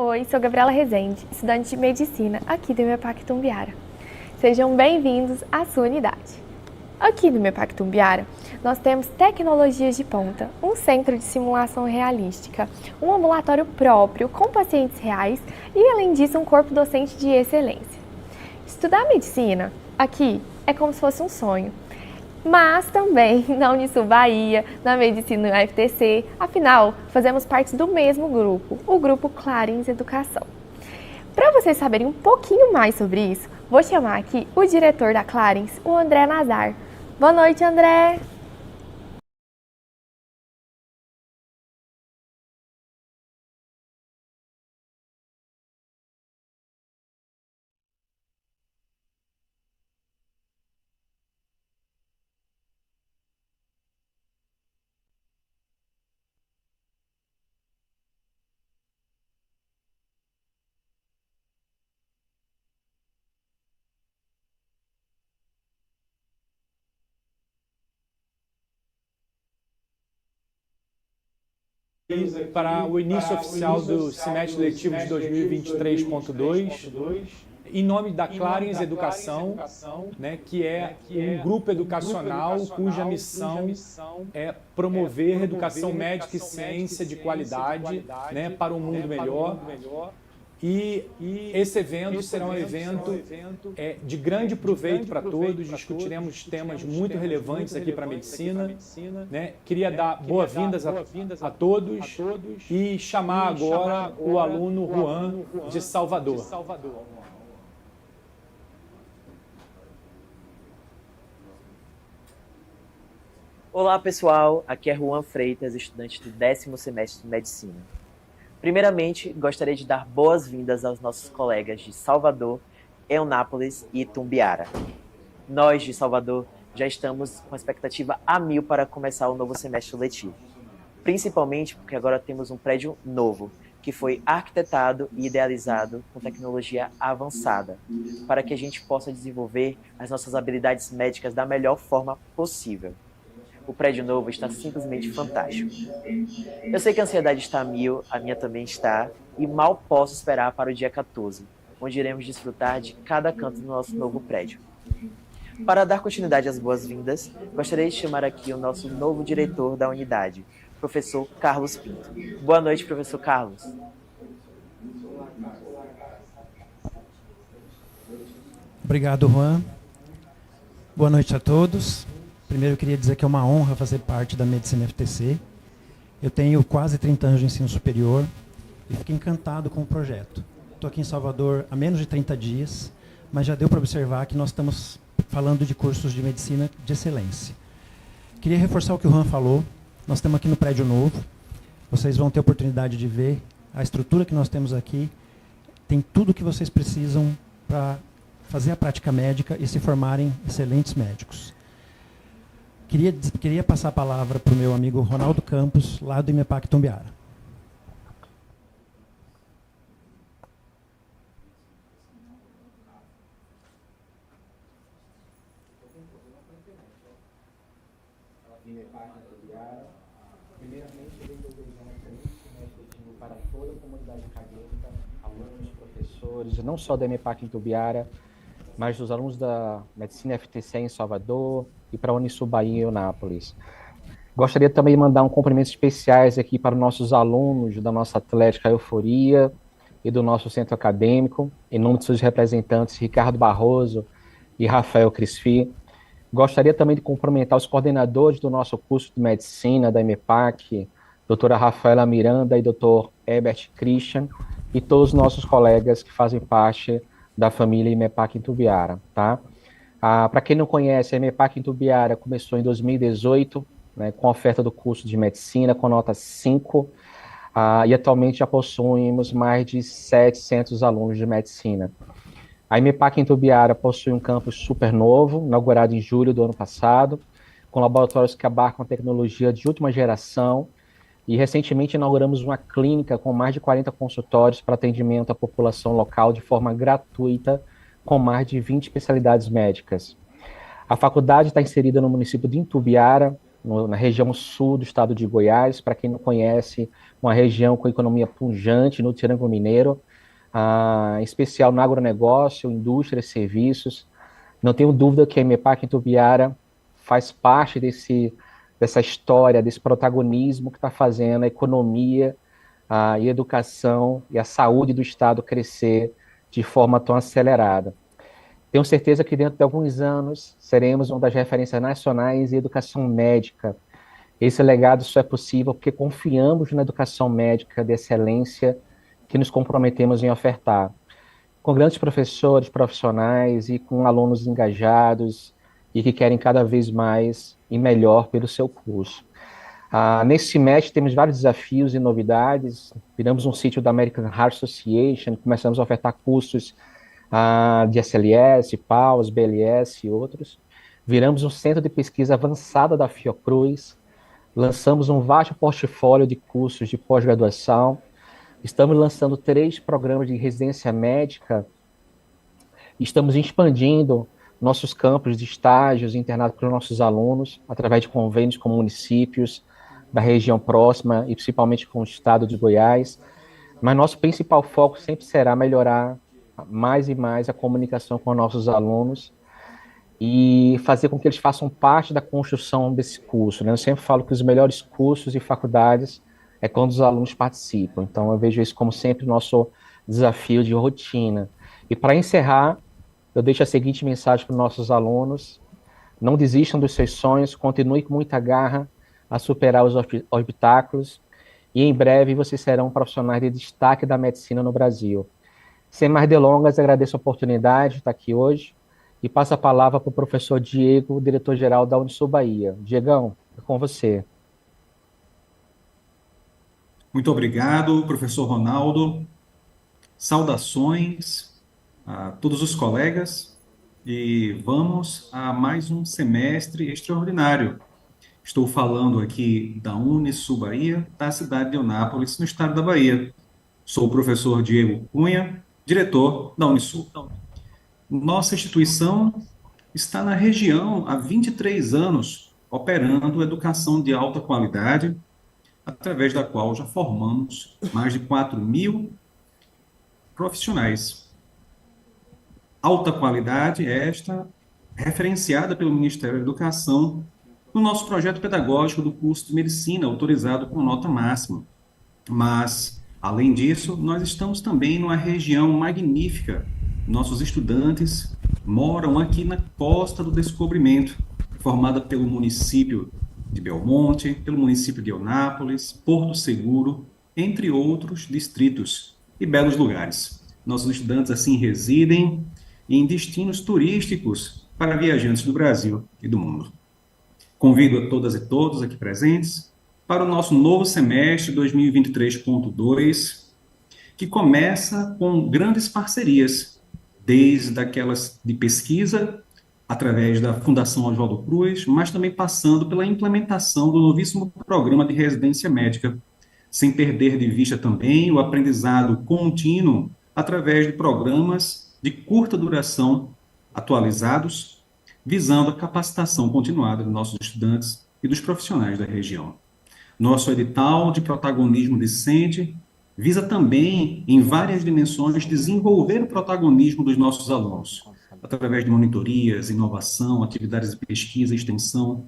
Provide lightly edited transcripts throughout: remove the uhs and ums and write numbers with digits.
Oi, sou Gabriela Rezende, estudante de Medicina aqui do MEPAC Itumbiara. Sejam bem-vindos à sua unidade. Aqui no MEPAC Itumbiara, nós temos tecnologias de ponta, um centro de simulação realística, um ambulatório próprio com pacientes reais e, além disso, um corpo docente de excelência. Estudar medicina aqui é como se fosse um sonho. Mas também na Unisul Bahia, na Medicina UFTC, afinal, fazemos parte do mesmo grupo, o Grupo Clarins Educação. Para vocês saberem um pouquinho mais sobre isso, vou chamar aqui o diretor da Clarins, o André Nazar. Boa noite, André! Para o início oficial do semestre letivo de 2023.2, em nome da Clarins Educação, né, que é um grupo educacional cuja missão é promover educação médica e ciência de qualidade, né, para um mundo melhor. E esse evento será um evento de grande proveito para todos. Discutiremos temas muito relevantes aqui para a medicina, né? Queria dar boas-vindas a todos e chamar agora o aluno Juan de Salvador. Olá pessoal, aqui é Juan Freitas, estudante do 10º semestre de Medicina. Primeiramente, gostaria de dar boas-vindas aos nossos colegas de Salvador, Eunápolis e Itumbiara. Nós, de Salvador, já estamos com a expectativa a mil para começar o novo semestre letivo. Principalmente porque agora temos um prédio novo, que foi arquitetado e idealizado com tecnologia avançada, para que a gente possa desenvolver as nossas habilidades médicas da melhor forma possível. O prédio novo está simplesmente fantástico. Eu sei que a ansiedade está a mil, a minha também está, e mal posso esperar para o dia 14, onde iremos desfrutar de cada canto do nosso novo prédio. Para dar continuidade às boas-vindas, gostaria de chamar aqui o nosso novo diretor da unidade, professor Carlos Pinto. Boa noite, professor Carlos. Obrigado, Juan. Boa noite a todos. Primeiro, eu queria dizer que é uma honra fazer parte da Medicina FTC. Eu tenho quase 30 anos de ensino superior e fiquei encantado com o projeto. Estou aqui em Salvador há menos de 30 dias, mas já deu para observar que nós estamos falando de cursos de medicina de excelência. Queria reforçar o que o Juan falou. Nós estamos aqui no prédio novo. Vocês vão ter a oportunidade de ver a estrutura que nós temos aqui. Tem tudo o que vocês precisam para fazer a prática médica e se formarem excelentes médicos. Queria passar a palavra para o meu amigo Ronaldo Campos, lá do MEPAC Itumbiara. Primeiramente, eu desejo um excelente semestre letivo para toda a comunidade acadêmica, alunos, professores, não só da MEPAC Itumbiara, mas dos alunos da Medicina FTC em Salvador e para a Unisul Bahia em Eunápolis. Gostaria também de mandar um cumprimentos especiais aqui para os nossos alunos da nossa Atlética Euforia e do nosso centro acadêmico, em nome de seus representantes Ricardo Barroso e Rafael Crisfi. Gostaria também de cumprimentar os coordenadores do nosso curso de Medicina da MEPAC, doutora Rafaela Miranda e doutor Herbert Christian, e todos os nossos colegas que fazem parte da família MEPAC Itumbiara, tá? Para quem não conhece, a MEPAC Itumbiara começou em 2018, né, com a oferta do curso de Medicina, com nota 5, e atualmente já possuímos mais de 700 alunos de Medicina. A MEPAC Itumbiara possui um campus super novo, inaugurado em julho do ano passado, com laboratórios que abarcam tecnologia de última geração, e recentemente inauguramos uma clínica com mais de 40 consultórios para atendimento à população local de forma gratuita, com mais de 20 especialidades médicas. A faculdade está inserida no município de Itumbiara, na região sul do estado de Goiás. Para quem não conhece, uma região com economia pujante no Triângulo Mineiro, em especial no agronegócio, indústria e serviços. Não tenho dúvida que a EMEPAC Itumbiara faz parte dessa história, desse protagonismo que está fazendo a economia, e a educação e a saúde do estado crescer de forma tão acelerada. Tenho certeza que dentro de alguns anos seremos uma das referências nacionais em educação médica. Esse legado só é possível porque confiamos na educação médica de excelência que nos comprometemos em ofertar. Com grandes professores, profissionais e com alunos engajados e que querem cada vez mais e melhor pelo seu curso. Nesse semestre temos vários desafios e novidades. Viramos um sítio da American Heart Association, começamos a ofertar cursos de SLS, PAUS, BLS e outros. Viramos um centro de pesquisa avançada da Fiocruz. Lançamos um vasto portfólio de cursos de pós-graduação. Estamos lançando 3 programas de residência médica. Estamos expandindo nossos campos de estágios internados para os nossos alunos, através de convênios com municípios da região próxima e principalmente com o estado de Goiás. Mas nosso principal foco sempre será melhorar mais e mais a comunicação com nossos alunos e fazer com que eles façam parte da construção desse curso, né? Eu sempre falo que os melhores cursos e faculdades é quando os alunos participam. Então, eu vejo isso como sempre nosso desafio de rotina. E para encerrar, eu deixo a seguinte mensagem para os nossos alunos: não desistam dos seus sonhos, continue com muita garra a superar os obstáculos e em breve vocês serão profissionais de destaque da medicina no Brasil. Sem mais delongas, agradeço a oportunidade de estar aqui hoje e passo a palavra para o professor Diego, diretor-geral da Unisul Bahia. Diegão, é com você. Muito obrigado, professor Ronaldo. Saudações a todos os colegas e vamos a mais um semestre extraordinário. Estou falando aqui da Unisul Bahia, da cidade de Eunápolis, no estado da Bahia. Sou o professor Diego Cunha, diretor da Unisul. Nossa instituição está na região há 23 anos, operando educação de alta qualidade, através da qual já formamos mais de 4.000 profissionais. Alta qualidade esta, referenciada pelo Ministério da Educação, no nosso projeto pedagógico do curso de Medicina, autorizado com nota máxima. Mas, além disso, nós estamos também numa região magnífica. Nossos estudantes moram aqui na Costa do Descobrimento, formada pelo município de Belmonte, pelo município de Eunápolis, Porto Seguro, entre outros distritos e belos lugares. Nossos estudantes, assim, residem em destinos turísticos para viajantes do Brasil e do mundo. Convido a todas e todos aqui presentes para o nosso novo semestre 2023.2, que começa com grandes parcerias, desde aquelas de pesquisa, através da Fundação Oswaldo Cruz, mas também passando pela implementação do novíssimo programa de residência médica, sem perder de vista também o aprendizado contínuo através de programas de curta duração atualizados, visando a capacitação continuada dos nossos estudantes e dos profissionais da região. Nosso edital de protagonismo decente visa também, em várias dimensões, desenvolver o protagonismo dos nossos alunos, através de monitorias, inovação, atividades de pesquisa e extensão,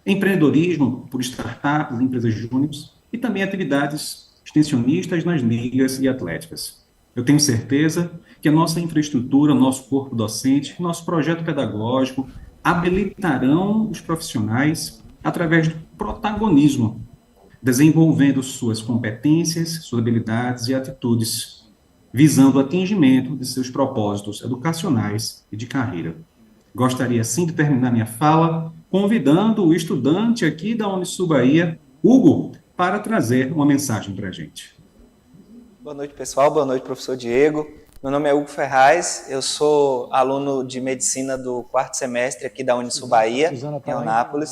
empreendedorismo por startups, empresas júniores e também atividades extensionistas nas ligas e atléticas. Eu tenho certeza que a nossa infraestrutura, nosso corpo docente, nosso projeto pedagógico habilitarão os profissionais através do protagonismo, desenvolvendo suas competências, suas habilidades e atitudes, visando o atingimento de seus propósitos educacionais e de carreira. Gostaria, assim, de terminar minha fala convidando o estudante aqui da Unisul Bahia, Hugo, para trazer uma mensagem para a gente. Boa noite, pessoal. Boa noite, professor Diego. Meu nome é Hugo Ferraz, eu sou aluno de medicina do 4º semestre aqui da Unisul Bahia, em Eunápolis.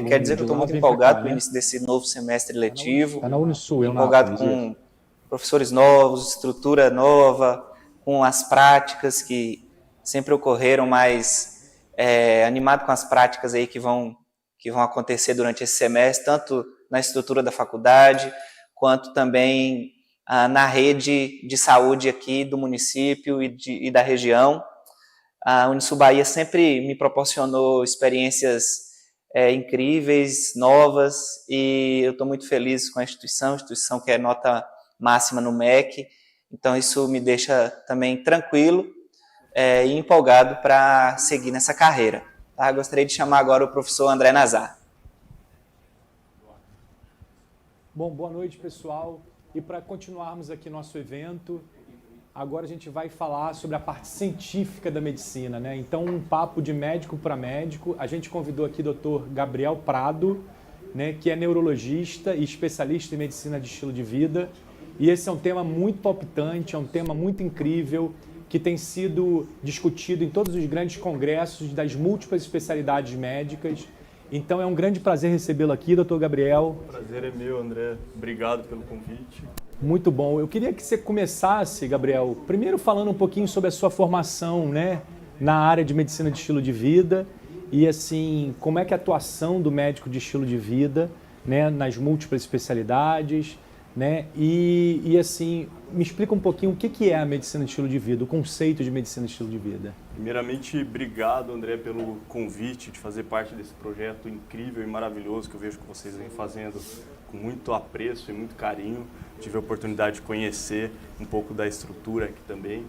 Quer dizer que eu estou muito empolgado com o início desse novo semestre letivo, Está na Unisul, empolgado com professores novos, estrutura nova, com as práticas que sempre ocorreram, mas animado com as práticas aí que vão que vão acontecer durante esse semestre, tanto na estrutura da faculdade, quanto também na rede de saúde aqui do município e da região. A Unisul Bahia sempre me proporcionou experiências incríveis, novas, e eu estou muito feliz com a instituição que é nota máxima no MEC, então isso me deixa também tranquilo e empolgado para seguir nessa carreira. Tá? Gostaria de chamar agora o professor André Nazar. Bom, boa noite, pessoal. E para continuarmos aqui nosso evento, agora a gente vai falar sobre a parte científica da medicina, né? Então, um papo de médico para médico. A gente convidou aqui o Dr. Gabriel Prado, né, que é neurologista e especialista em medicina de estilo de vida. E esse é um tema muito palpitante, é um tema muito incrível, que tem sido discutido em todos os grandes congressos das múltiplas especialidades médicas. Então é um grande prazer recebê-lo aqui, doutor Gabriel. O prazer é meu, André. Obrigado pelo convite. Muito bom. Eu queria que você começasse, Gabriel, primeiro falando um pouquinho sobre a sua formação, né, na área de medicina de estilo de vida e, assim, como é que é a atuação do médico de estilo de vida, né, nas múltiplas especialidades, né, e assim, me explica um pouquinho o que é a medicina de estilo de vida, o conceito de medicina de estilo de vida. Primeiramente, obrigado, André, pelo convite de fazer parte desse projeto incrível e maravilhoso que eu vejo que vocês vêm fazendo com muito apreço e muito carinho. Tive a oportunidade de conhecer um pouco da estrutura aqui também.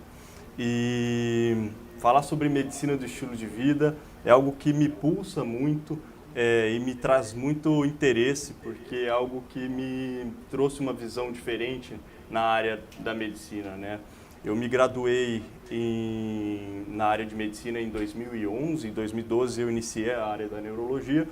E falar sobre medicina do estilo de vida é algo que me pulsa muito e me traz muito interesse, porque é algo que me trouxe uma visão diferente na área da medicina, né? Eu me graduei na área de medicina em 2011, em 2012 eu iniciei a área da neurologia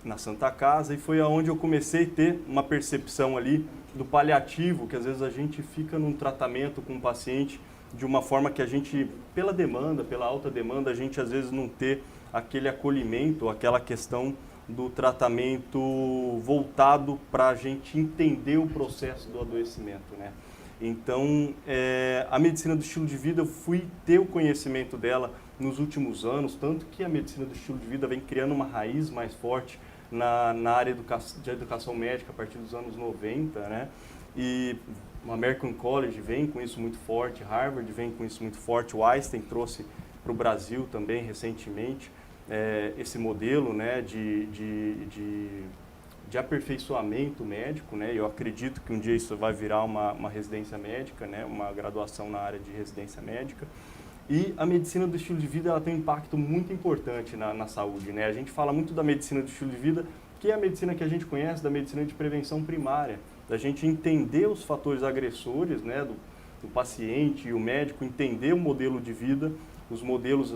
na Santa Casa e foi aonde eu comecei a ter uma percepção ali do paliativo, que às vezes a gente fica num tratamento com o paciente de uma forma que a gente, pela demanda, pela alta demanda, a gente às vezes não ter aquele acolhimento, aquela questão do tratamento voltado para a gente entender o processo do adoecimento, né? Então, a medicina do estilo de vida, eu fui ter o conhecimento dela nos últimos anos, tanto que a medicina do estilo de vida vem criando uma raiz mais forte na área de educação médica a partir dos anos 90, né? E o American College vem com isso muito forte, Harvard vem com isso muito forte, o Einstein trouxe para o Brasil também recentemente esse modelo, né, de aperfeiçoamento médico, né? Eu acredito que um dia isso vai virar uma residência médica, né? Uma graduação na área de residência médica. E a medicina do estilo de vida ela tem um impacto muito importante na saúde, né? A gente fala muito da medicina do estilo de vida, que é a medicina que a gente conhece, da medicina de prevenção primária, da gente entender os fatores agressores, né, do paciente e o médico, entender o modelo de vida, os modelos,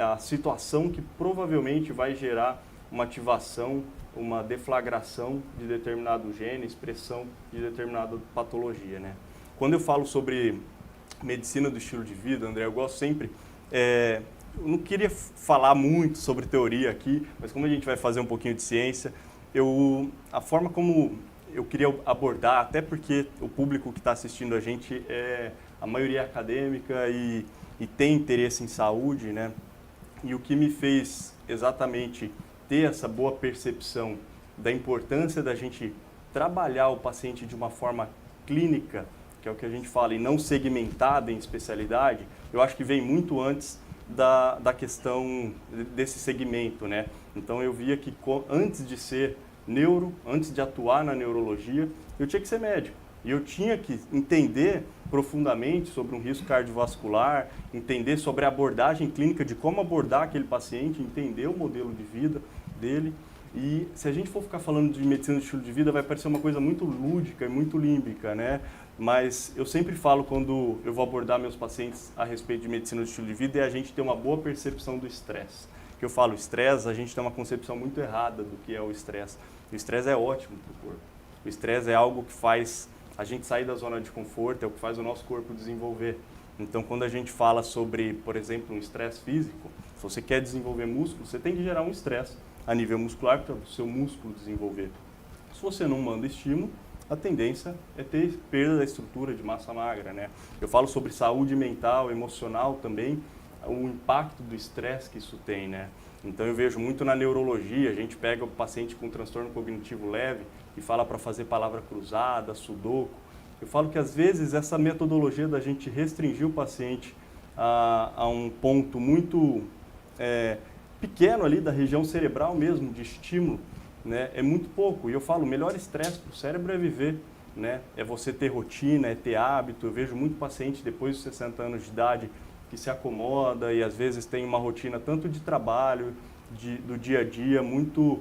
a situação que provavelmente vai gerar uma ativação, uma deflagração de determinado gene, expressão de determinada patologia, né? Quando eu falo sobre medicina do estilo de vida, André, eu gosto sempre, eu não queria falar muito sobre teoria aqui, mas como a gente vai fazer um pouquinho de ciência, a forma como eu queria abordar, até porque o público que está assistindo a gente a maioria é acadêmica e tem interesse em saúde, né? E o que me fez exatamente ter essa boa percepção da importância da gente trabalhar o paciente de uma forma clínica, que é o que a gente fala, e não segmentada em especialidade, eu acho que vem muito antes da questão desse segmento, né? Então eu via que antes de ser antes de atuar na neurologia, eu tinha que ser médico. E eu tinha que entender profundamente sobre um risco cardiovascular, entender sobre a abordagem clínica de como abordar aquele paciente, entender o modelo de vida dele. E se a gente for ficar falando de medicina de estilo de vida, vai parecer uma coisa muito lúdica e muito límbica, né? Mas eu sempre falo quando eu vou abordar meus pacientes a respeito de medicina de estilo de vida é a gente ter uma boa percepção do estresse. Que eu falo estresse, a gente tem uma concepção muito errada do que é o estresse. O estresse é ótimo para o corpo. O estresse é algo que faz a gente sair da zona de conforto, é o que faz o nosso corpo desenvolver. Então, quando a gente fala sobre, por exemplo, um estresse físico, se você quer desenvolver músculo, você tem que gerar um estresse a nível muscular para o seu músculo desenvolver. Se você não manda estímulo, a tendência é ter perda da estrutura de massa magra, né? Eu falo sobre saúde mental, emocional também, o impacto do estresse que isso tem, né? Então eu vejo muito na neurologia, a gente pega o paciente com transtorno cognitivo leve e fala para fazer palavra cruzada, sudoku. Eu falo que às vezes essa metodologia da gente restringir o paciente a um ponto muito pequeno ali da região cerebral mesmo, de estímulo, né, é muito pouco. E eu falo, o melhor estresse para o cérebro é viver, né, é você ter rotina, é ter hábito. Eu vejo muito paciente depois dos 60 anos de idade que se acomoda e às vezes tem uma rotina tanto de trabalho, do dia a dia, muito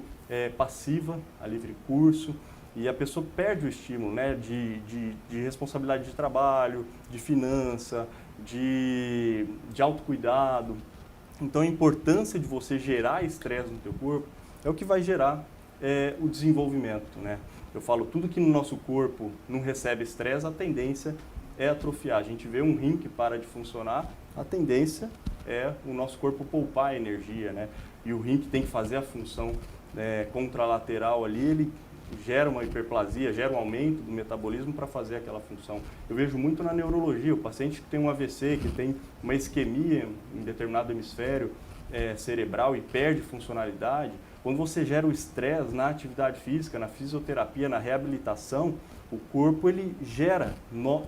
passiva, a livre curso, e a pessoa perde o estímulo, né, de responsabilidade de trabalho, de finança, de autocuidado. Então a importância de você gerar estresse no teu corpo é o que vai gerar o desenvolvimento, né? Eu falo, tudo que no nosso corpo não recebe estresse, a tendência é atrofiar. A gente vê um rim que para de funcionar, a tendência é o nosso corpo poupar energia, né? E o rim que tem que fazer a função contralateral ali, ele gera uma hiperplasia, gera um aumento do metabolismo para fazer aquela função. Eu vejo muito na neurologia, o paciente que tem um AVC, que tem uma isquemia em determinado hemisfério cerebral e perde funcionalidade, quando você gera o estresse na atividade física, na fisioterapia, na reabilitação, o corpo ele gera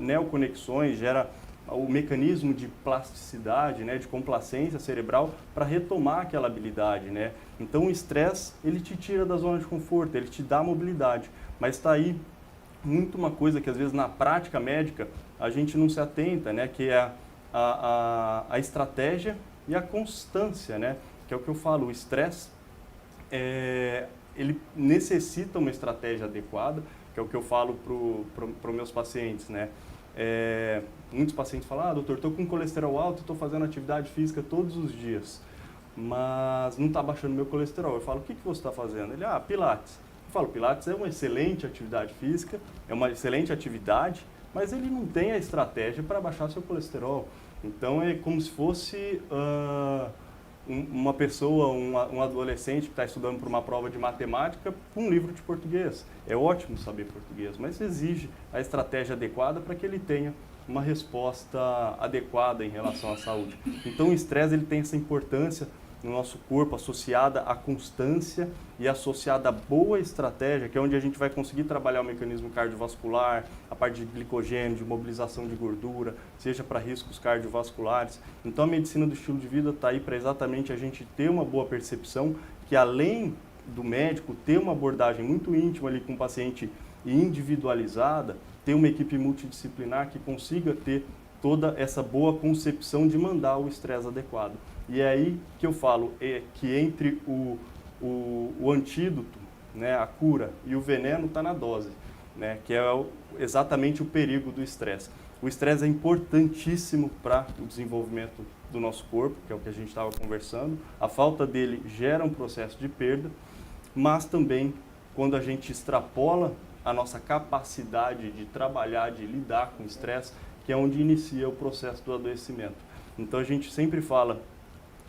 neoconexões, gera o mecanismo de plasticidade, né, de complacência cerebral para retomar aquela habilidade, né? Então o estresse ele te tira da zona de conforto, ele te dá mobilidade, mas está aí muito uma coisa que às vezes na prática médica a gente não se atenta, né, que é a estratégia e a constância, né? Que é o que eu falo, o estresse ele necessita uma estratégia adequada, que é o que eu falo para os meus pacientes, né? Muitos pacientes falam, doutor, estou com colesterol alto, estou fazendo atividade física todos os dias, mas não está baixando meu colesterol. Eu falo, o que você está fazendo? Ele, Pilates. Eu falo, Pilates é uma excelente atividade física, é uma excelente atividade, mas ele não tem a estratégia para baixar seu colesterol. Então é como se fosse uma pessoa, um adolescente que está estudando para uma prova de matemática com um livro de português. É ótimo saber português, mas exige a estratégia adequada para que ele tenha uma resposta adequada em relação à saúde. Então o estresse ele tem essa importância no nosso corpo, associada à constância e associada à boa estratégia, que é onde a gente vai conseguir trabalhar o mecanismo cardiovascular, a parte de glicogênio, de mobilização de gordura, seja para riscos cardiovasculares. Então a medicina do estilo de vida está aí para exatamente a gente ter uma boa percepção, que além do médico ter uma abordagem muito íntima ali com o paciente e individualizada, ter uma equipe multidisciplinar que consiga ter toda essa boa concepção de mandar o estresse adequado. E é aí que eu falo que entre o antídoto, né, a cura, e o veneno está na dose, né, que é exatamente o perigo do estresse. O estresse é importantíssimo para o desenvolvimento do nosso corpo, que é o que a gente estava conversando. A falta dele gera um processo de perda, mas também quando a gente extrapola a nossa capacidade de trabalhar, de lidar com o estresse, que é onde inicia o processo do adoecimento. Então a gente sempre fala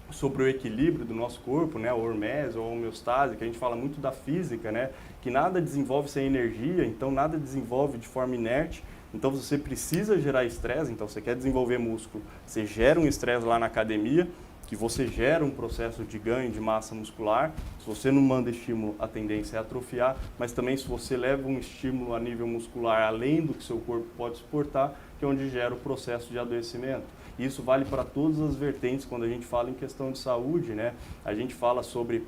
sobre o equilíbrio do nosso corpo, né, a hormese ou a homeostase, que a gente fala muito da física, né, que nada desenvolve sem energia, então nada desenvolve de forma inerte. Então você precisa gerar estresse, então você quer desenvolver músculo, você gera um estresse lá na academia, que você gera um processo de ganho de massa muscular. Se você não manda estímulo, a tendência é atrofiar, mas também se você leva um estímulo a nível muscular além do que seu corpo pode suportar, que é onde gera o processo de adoecimento. Isso vale para todas as vertentes quando a gente fala em questão de saúde, né? A gente fala sobre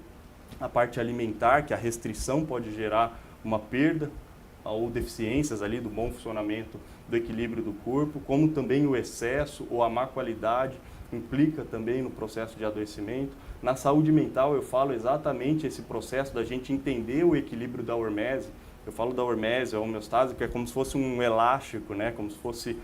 a parte alimentar, que a restrição pode gerar uma perda ou deficiências ali do bom funcionamento do equilíbrio do corpo, como também o excesso ou a má qualidade implica também no processo de adoecimento. Na saúde mental eu falo exatamente esse processo da gente entender o equilíbrio da hormese. Eu falo da hormese, a homeostase, que é como se fosse um elástico, né? Como se fosse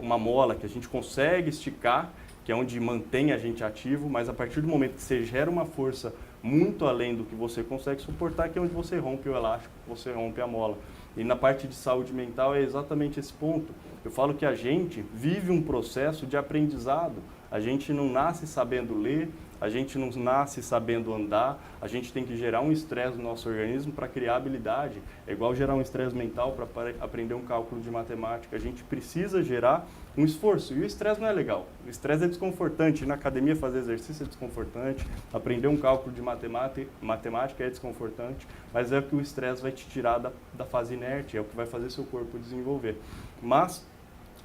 uma mola que a gente consegue esticar, que é onde mantém a gente ativo, mas a partir do momento que você gera uma força muito além do que você consegue suportar, que é onde você rompe o elástico, você rompe a mola. E na parte de saúde mental é exatamente esse ponto. Eu falo que a gente vive um processo de aprendizado. A gente não nasce sabendo ler, a gente não nasce sabendo andar, a gente tem que gerar um estresse no nosso organismo para criar habilidade. É igual gerar um estresse mental para aprender um cálculo de matemática. A gente precisa gerar um esforço. E o estresse não é legal. O estresse é desconfortante. Na academia fazer exercício é desconfortante. Aprender um cálculo de matemática é desconfortante. Mas é o que o estresse vai te tirar da fase inerte, é o que vai fazer seu corpo desenvolver. Mas,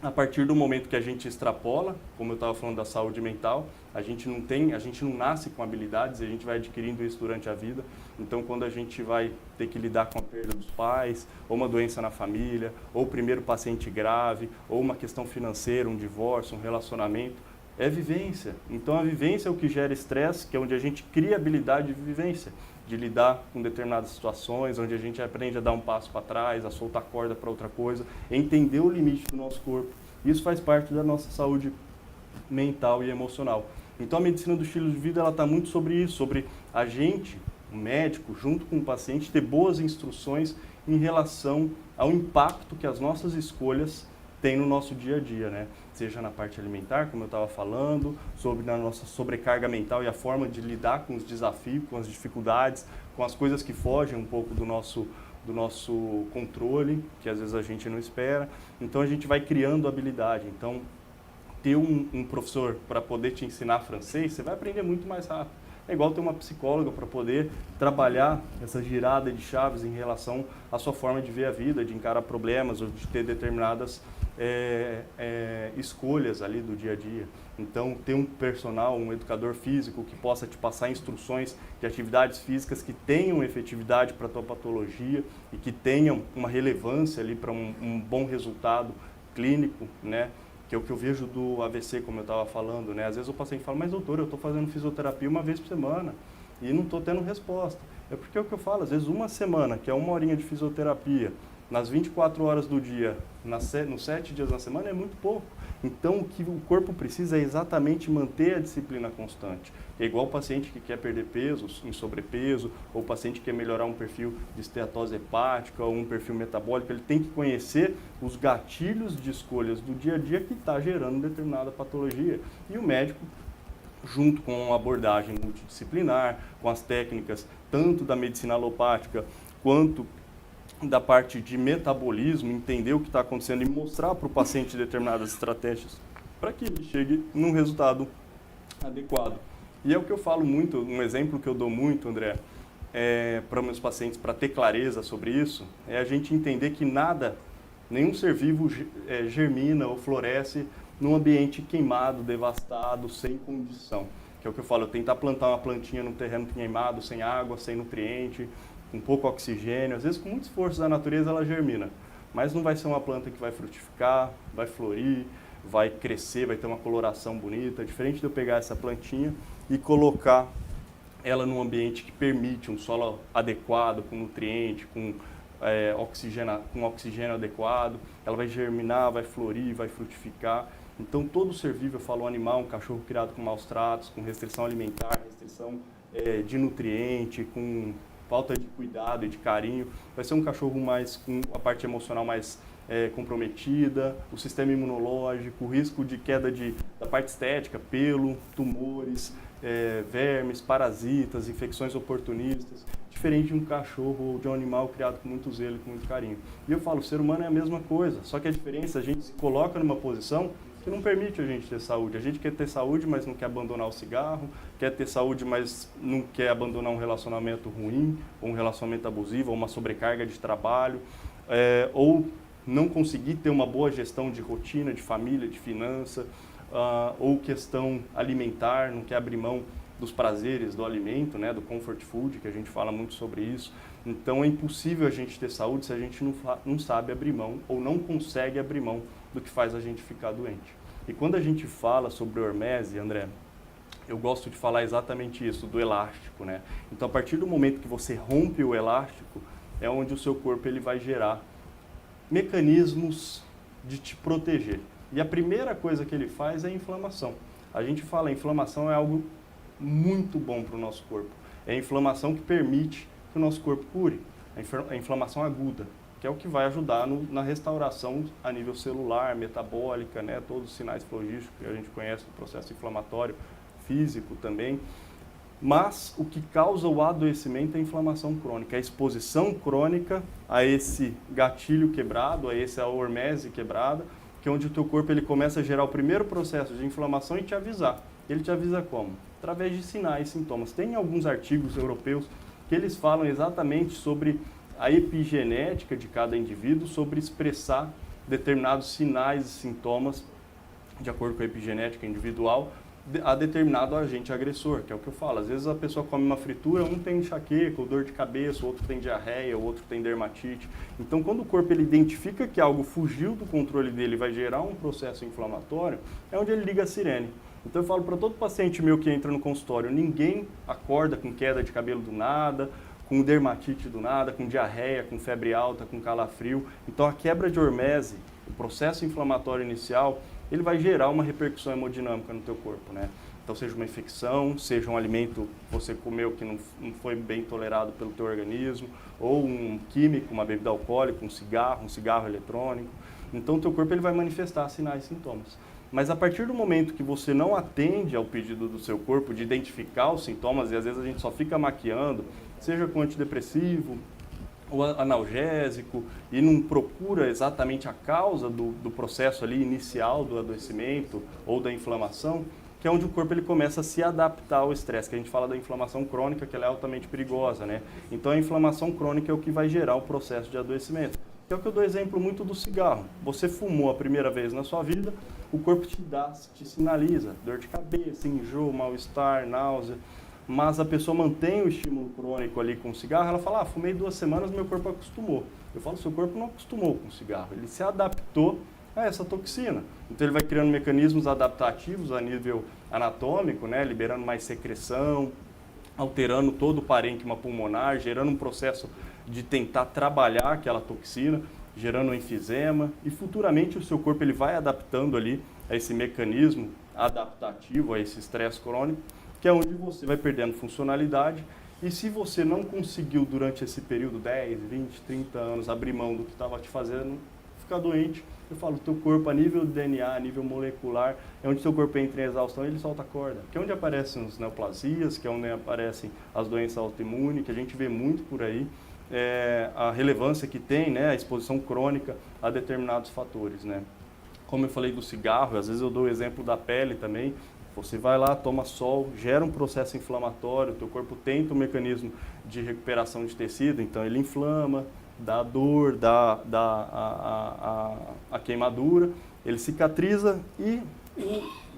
a partir do momento que a gente extrapola, como eu estava falando da saúde mental, a gente não nasce com habilidades, a gente vai adquirindo isso durante a vida. Então, quando a gente vai ter que lidar com a perda dos pais, ou uma doença na família, ou o primeiro paciente grave, ou uma questão financeira, um divórcio, um relacionamento, é vivência. Então, a vivência é o que gera estresse, que é onde a gente cria habilidade de vivência, de lidar com determinadas situações, onde a gente aprende a dar um passo para trás, a soltar corda para outra coisa, entender o limite do nosso corpo. Isso faz parte da nossa saúde mental e emocional. Então, a medicina do estilo de vida ela está muito sobre isso, sobre a gente, o médico, junto com o paciente, ter boas instruções em relação ao impacto que as nossas escolhas têm no nosso dia a dia, né? Seja na parte alimentar, como eu estava falando, sobre a nossa sobrecarga mental e a forma de lidar com os desafios, com as dificuldades, com as coisas que fogem um pouco do nosso controle, que às vezes a gente não espera. Então, a gente vai criando habilidade. Então, ter um professor para poder te ensinar francês, você vai aprender muito mais rápido. É igual ter uma psicóloga para poder trabalhar essa girada de chaves em relação à sua forma de ver a vida, de encarar problemas ou de ter determinadas escolhas ali do dia a dia. Então, ter um personal, um educador físico que possa te passar instruções de atividades físicas que tenham efetividade para a tua patologia e que tenham uma relevância ali para um bom resultado clínico, né? Que é o que eu vejo do AVC, como eu estava falando, né? Às vezes o paciente fala, mas doutor, eu estou fazendo fisioterapia uma vez por semana e não estou tendo resposta. É porque é o que eu falo, às vezes uma semana, que é 1 horinha de fisioterapia, nas 24 horas do dia, nos 7 dias na semana, é muito pouco. Então, o que o corpo precisa é exatamente manter a disciplina constante. É igual o paciente que quer perder peso, em sobrepeso, ou o paciente que quer melhorar um perfil de esteatose hepática ou um perfil metabólico, ele tem que conhecer os gatilhos de escolhas do dia a dia que está gerando determinada patologia. E o médico, junto com uma abordagem multidisciplinar, com as técnicas tanto da medicina alopática quanto da parte de metabolismo, entender o que está acontecendo e mostrar para o paciente determinadas estratégias para que ele chegue num resultado adequado. E é o que eu falo muito, um exemplo que eu dou muito, André, para meus pacientes, para ter clareza sobre isso, é a gente entender que nenhum ser vivo germina ou floresce num ambiente queimado, devastado, sem condição. Que é o que eu falo, eu tentar plantar uma plantinha num terreno queimado, sem água, sem nutriente, com pouco oxigênio, às vezes com muito esforço da natureza ela germina, mas não vai ser uma planta que vai frutificar, vai florir, vai crescer, vai ter uma coloração bonita, diferente de eu pegar essa plantinha e colocar ela num ambiente que permite um solo adequado, com nutriente, com oxigênio adequado, ela vai germinar, vai florir, vai frutificar. Então todo ser vivo, eu falo um animal, um cachorro criado com maus tratos, com restrição alimentar, restrição de nutriente, com falta de cuidado e de carinho, vai ser um cachorro mais com a parte emocional mais comprometida, o sistema imunológico, o risco de queda da parte estética, pelo, tumores, vermes, parasitas, infecções oportunistas, diferente de um cachorro ou de um animal criado com muito zelo e com muito carinho. E eu falo, o ser humano é a mesma coisa, só que a diferença, a gente se coloca numa posição que não permite a gente ter saúde. A gente quer ter saúde, mas não quer abandonar o cigarro, quer ter saúde, mas não quer abandonar um relacionamento ruim, ou um relacionamento abusivo, ou uma sobrecarga de trabalho, ou não conseguir ter uma boa gestão de rotina, de família, de finança, ou questão alimentar, não quer abrir mão dos prazeres do alimento, né, do comfort food, que a gente fala muito sobre isso. Então é impossível a gente ter saúde se a gente não sabe abrir mão, ou não consegue abrir mão do que faz a gente ficar doente. E quando a gente fala sobre hormese, André, eu gosto de falar exatamente isso, do elástico, né? Então, a partir do momento que você rompe o elástico, é onde o seu corpo ele vai gerar mecanismos de te proteger. E a primeira coisa que ele faz é a inflamação. A gente fala, a inflamação é algo muito bom para o nosso corpo. É a inflamação que permite que o nosso corpo cure. A inflamação aguda, que é o que vai ajudar na restauração a nível celular, metabólica, né? Todos os sinais flogísticos que a gente conhece do processo inflamatório, físico também. Mas o que causa o adoecimento é a inflamação crônica, a exposição crônica a esse gatilho quebrado, a essa hormese quebrada, que é onde o teu corpo ele começa a gerar o primeiro processo de inflamação e te avisar. Ele te avisa como? Através de sinais, sintomas. Tem alguns artigos europeus que eles falam exatamente sobre a epigenética de cada indivíduo, sobre expressar determinados sinais e sintomas de acordo com a epigenética individual a determinado agente agressor, que é o que eu falo. Às vezes a pessoa come uma fritura, um tem enxaqueca, ou dor de cabeça, o outro tem diarreia, o outro tem dermatite. Então, quando o corpo ele identifica que algo fugiu do controle dele e vai gerar um processo inflamatório, é onde ele liga a sirene. Então, eu falo para todo paciente meu que entra no consultório, ninguém acorda com queda de cabelo do nada, com dermatite do nada, com diarreia, com febre alta, com calafrio. Então, a quebra de hormese, o processo inflamatório inicial, ele vai gerar uma repercussão hemodinâmica no teu corpo, né? Então, seja uma infecção, seja um alimento que você comeu que não foi bem tolerado pelo teu organismo, ou um químico, uma bebida alcoólica, um cigarro eletrônico. Então, o teu corpo ele vai manifestar sinais e sintomas. Mas a partir do momento que você não atende ao pedido do seu corpo de identificar os sintomas, e às vezes a gente só fica maquiando, seja com antidepressivo, ou analgésico, e não procura exatamente a causa do processo ali inicial do adoecimento ou da inflamação, que é onde o corpo ele começa a se adaptar ao estresse, que a gente fala da inflamação crônica, que ela é altamente perigosa, né? Então a inflamação crônica é o que vai gerar o processo de adoecimento. Que é o que eu dou exemplo muito do cigarro. Você fumou a primeira vez na sua vida, o corpo te sinaliza dor de cabeça, enjoo, mal-estar, náusea. Mas a pessoa mantém o estímulo crônico ali com o cigarro, ela fala, fumei 2 semanas, meu corpo acostumou. Eu falo, seu corpo não acostumou com o cigarro, ele se adaptou a essa toxina. Então ele vai criando mecanismos adaptativos a nível anatômico, né, liberando mais secreção, alterando todo o parênquima pulmonar, gerando um processo de tentar trabalhar aquela toxina, gerando um enfisema, e futuramente o seu corpo ele vai adaptando ali a esse mecanismo adaptativo, a esse estresse crônico, que é onde você vai perdendo funcionalidade, e se você não conseguiu durante esse período, 10, 20, 30 anos, abrir mão do que estava te fazendo, ficar doente, eu falo, o teu corpo a nível de DNA, a nível molecular, é onde o teu corpo entra em exaustão e ele solta a corda, que é onde aparecem as neoplasias, que é onde aparecem as doenças autoimunes, que a gente vê muito por aí, a relevância que tem, né, a exposição crônica a determinados fatores, né. Como eu falei do cigarro, às vezes eu dou o exemplo da pele também. Você vai lá, toma sol, gera um processo inflamatório, o teu corpo tenta um mecanismo de recuperação de tecido, então ele inflama, dá dor, dá a queimadura, ele cicatriza e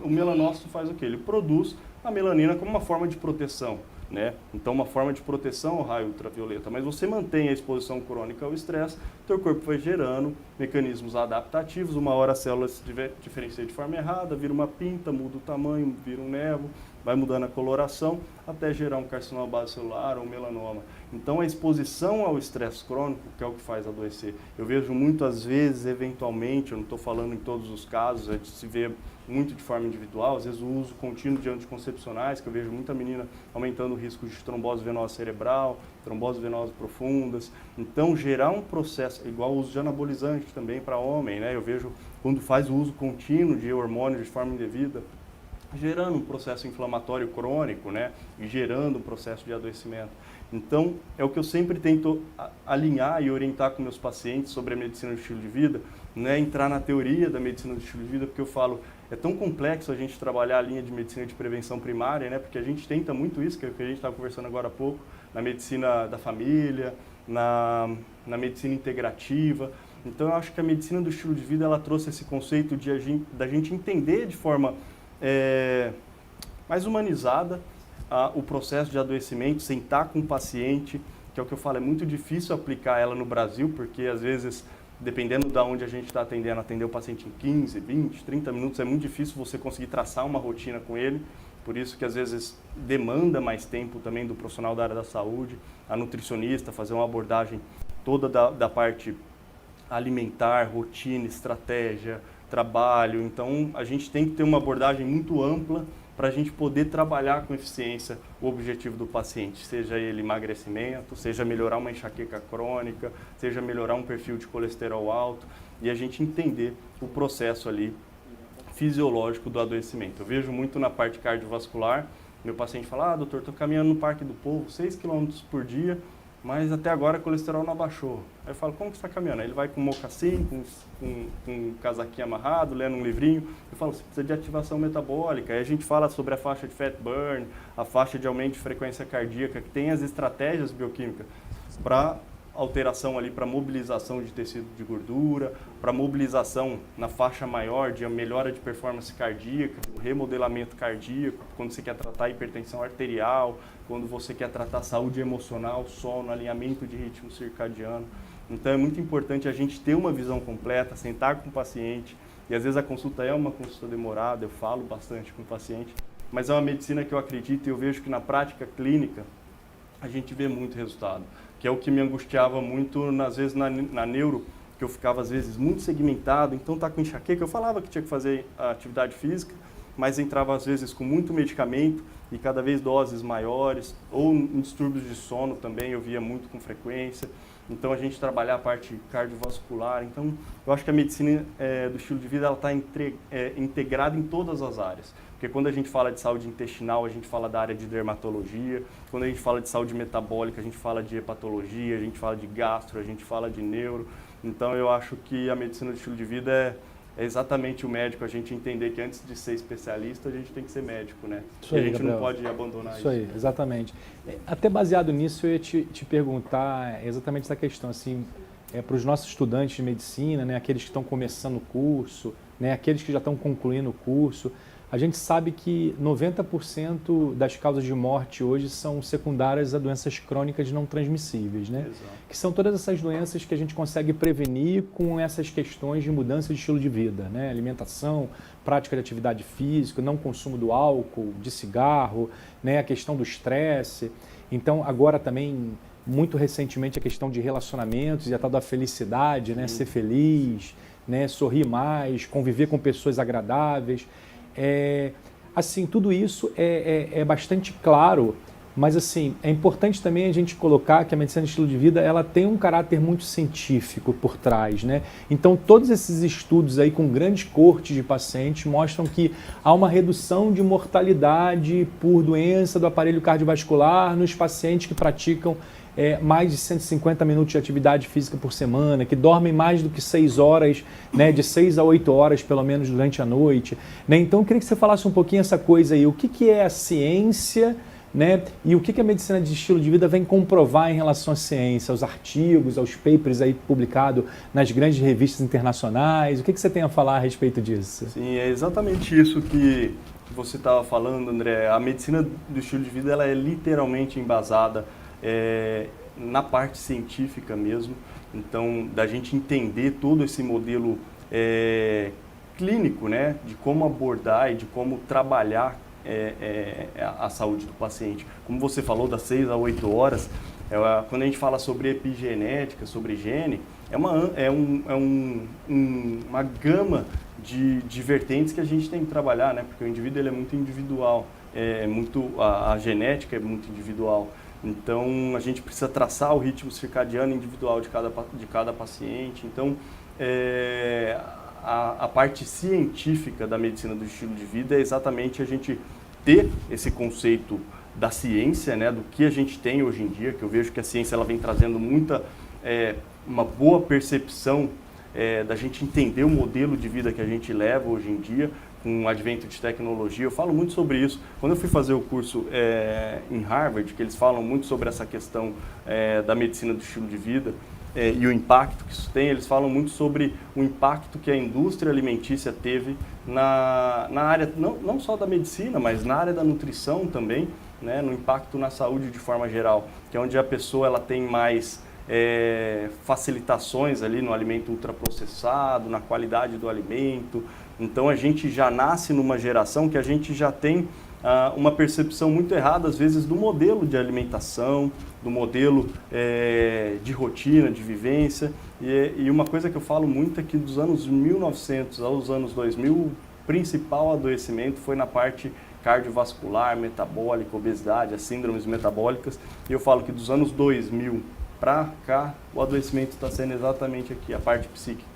o melanócito faz o quê? Ele produz a melanina como uma forma de proteção, né? Então, uma forma de proteção ao raio ultravioleta, mas você mantém a exposição crônica ao estresse, teu corpo vai gerando mecanismos adaptativos, uma hora a célula se diferencia de forma errada, vira uma pinta, muda o tamanho, vira um nevo, vai mudando a coloração, até gerar um carcinoma base celular ou um melanoma. Então, a exposição ao estresse crônico, que é o que faz adoecer. Eu vejo muitas vezes, eventualmente, eu não estou falando em todos os casos, a gente se vê muito de forma individual, às vezes o uso contínuo de anticoncepcionais, que eu vejo muita menina aumentando o risco de trombose venosa cerebral, trombose venosas profundas. Então, gerar um processo, igual o uso de anabolizante também para homem, né? Eu vejo quando faz o uso contínuo de hormônios de forma indevida, gerando um processo inflamatório crônico, né? E gerando um processo de adoecimento. Então, é o que eu sempre tento alinhar e orientar com meus pacientes sobre a medicina do estilo de vida, não é entrar na teoria da medicina do estilo de vida, porque eu falo, é tão complexo a gente trabalhar a linha de medicina de prevenção primária, né? Porque a gente tenta muito isso, que é o que a gente estava conversando agora há pouco, na medicina da família, na medicina integrativa. Então, eu acho que a medicina do estilo de vida, ela trouxe esse conceito da gente entender de forma mais humanizada o processo de adoecimento, sentar com o paciente, que é o que eu falo, é muito difícil aplicar ela no Brasil, porque às vezes, dependendo de onde a gente está atendendo, atender o paciente em 15, 20, 30 minutos, é muito difícil você conseguir traçar uma rotina com ele, por isso que às vezes demanda mais tempo também do profissional da área da saúde, a nutricionista, fazer uma abordagem toda da parte alimentar, rotina, estratégia, trabalho. Então, a gente tem que ter uma abordagem muito ampla para a gente poder trabalhar com eficiência o objetivo do paciente, seja ele emagrecimento, seja melhorar uma enxaqueca crônica, seja melhorar um perfil de colesterol alto, e a gente entender o processo ali fisiológico do adoecimento. Eu vejo muito na parte cardiovascular, meu paciente fala, doutor, estou caminhando no Parque do Povo 6 km por dia, mas até agora o colesterol não abaixou. Aí eu falo, como que você está caminhando? Aí ele vai com mocassim, com um casaquinho amarrado, lendo um livrinho. Eu falo, você precisa de ativação metabólica. Aí a gente fala sobre a faixa de fat burn, a faixa de aumento de frequência cardíaca, que tem as estratégias bioquímicas para alteração ali, para mobilização de tecido de gordura, para mobilização na faixa maior de melhora de performance cardíaca, remodelamento cardíaco, quando você quer tratar hipertensão arterial, quando você quer tratar saúde emocional, sono, alinhamento de ritmo circadiano. Então é muito importante a gente ter uma visão completa, sentar com o paciente, e às vezes a consulta é uma consulta demorada, eu falo bastante com o paciente, mas é uma medicina que eu acredito e eu vejo que na prática clínica a gente vê muito resultado, que é o que me angustiava muito, às vezes na neuro, que eu ficava às vezes muito segmentado, então tá com enxaqueca, eu falava que tinha que fazer a atividade física, mas entrava às vezes com muito medicamento e cada vez doses maiores, ou em distúrbios de sono também eu via muito com frequência. Então a gente trabalhar a parte cardiovascular, então eu acho que a medicina do estilo de vida ela está integrada em todas as áreas. Porque quando a gente fala de saúde intestinal, a gente fala da área de dermatologia, quando a gente fala de saúde metabólica, a gente fala de hepatologia, a gente fala de gastro, a gente fala de neuro. Então eu acho que a medicina do estilo de vida é exatamente o médico, a gente entender que antes de ser especialista, a gente tem que ser médico, né? Isso aí, a gente Gabriel. não pode abandonar isso. Isso aí, exatamente. Até baseado nisso, eu ia te perguntar exatamente essa questão, assim, para os nossos estudantes de medicina, né, aqueles que estão começando o curso, né, aqueles que já estão concluindo o curso, a gente sabe que 90% das causas de morte hoje são secundárias a doenças crônicas não transmissíveis, né? Exato. Que são todas essas doenças que a gente consegue prevenir com essas questões de mudança de estilo de vida, né? Alimentação, prática de atividade física, não consumo do álcool, de cigarro, né? A questão do estresse. Então, agora também, muito recentemente, a questão de relacionamentos e a tal da felicidade, né? Ser feliz, né? Sorrir mais, conviver com pessoas agradáveis. Assim, tudo isso é bastante claro, mas assim, é importante também a gente colocar que a medicina de estilo de vida ela tem um caráter muito científico por trás, né? Então, todos esses estudos aí com grandes cortes de pacientes mostram que há uma redução de mortalidade por doença do aparelho cardiovascular nos pacientes que praticam mais de 150 minutos de atividade física por semana, que dormem mais do que 6 horas, né, de 6 a 8 horas pelo menos durante a noite. Né? Então eu queria que você falasse um pouquinho essa coisa aí, o que é a ciência, né, e o que a medicina de estilo de vida vem comprovar em relação à ciência, aos artigos, aos papers aí publicados nas grandes revistas internacionais, o que você tem a falar a respeito disso? Sim, é exatamente isso que você estava falando, André. A medicina do estilo de vida ela é literalmente embasada na parte científica mesmo, então da gente entender todo esse modelo clínico, né, de como abordar e de como trabalhar a saúde do paciente. Como você falou, das 6 a 8 horas, quando a gente fala sobre epigenética, sobre higiene, uma gama de vertentes que a gente tem que trabalhar, né, porque o indivíduo ele é muito individual, a genética é muito individual. Então, a gente precisa traçar o ritmo circadiano individual de cada paciente. Então, a parte científica da medicina do estilo de vida é exatamente a gente ter esse conceito da ciência, né, do que a gente tem hoje em dia, que eu vejo que a ciência ela vem trazendo uma boa percepção da gente entender o modelo de vida que a gente leva hoje em dia, com o advento de tecnologia. Eu falo muito sobre isso. Quando eu fui fazer o curso em Harvard, que eles falam muito sobre essa questão da medicina do estilo de vida e o impacto que isso tem, eles falam muito sobre o impacto que a indústria alimentícia teve na área, não só da medicina, mas na área da nutrição também, né, no impacto na saúde de forma geral, que é onde a pessoa ela tem mais facilitações ali no alimento ultraprocessado, na qualidade do alimento. Então a gente já nasce numa geração que a gente já tem uma percepção muito errada, às vezes, do modelo de alimentação, do modelo de rotina, de vivência. E uma coisa que eu falo muito é que dos anos 1900 aos anos 2000, o principal adoecimento foi na parte cardiovascular, metabólica, obesidade, as síndromes metabólicas. E eu falo que dos anos 2000 para cá, o adoecimento está sendo exatamente aqui, a parte psíquica.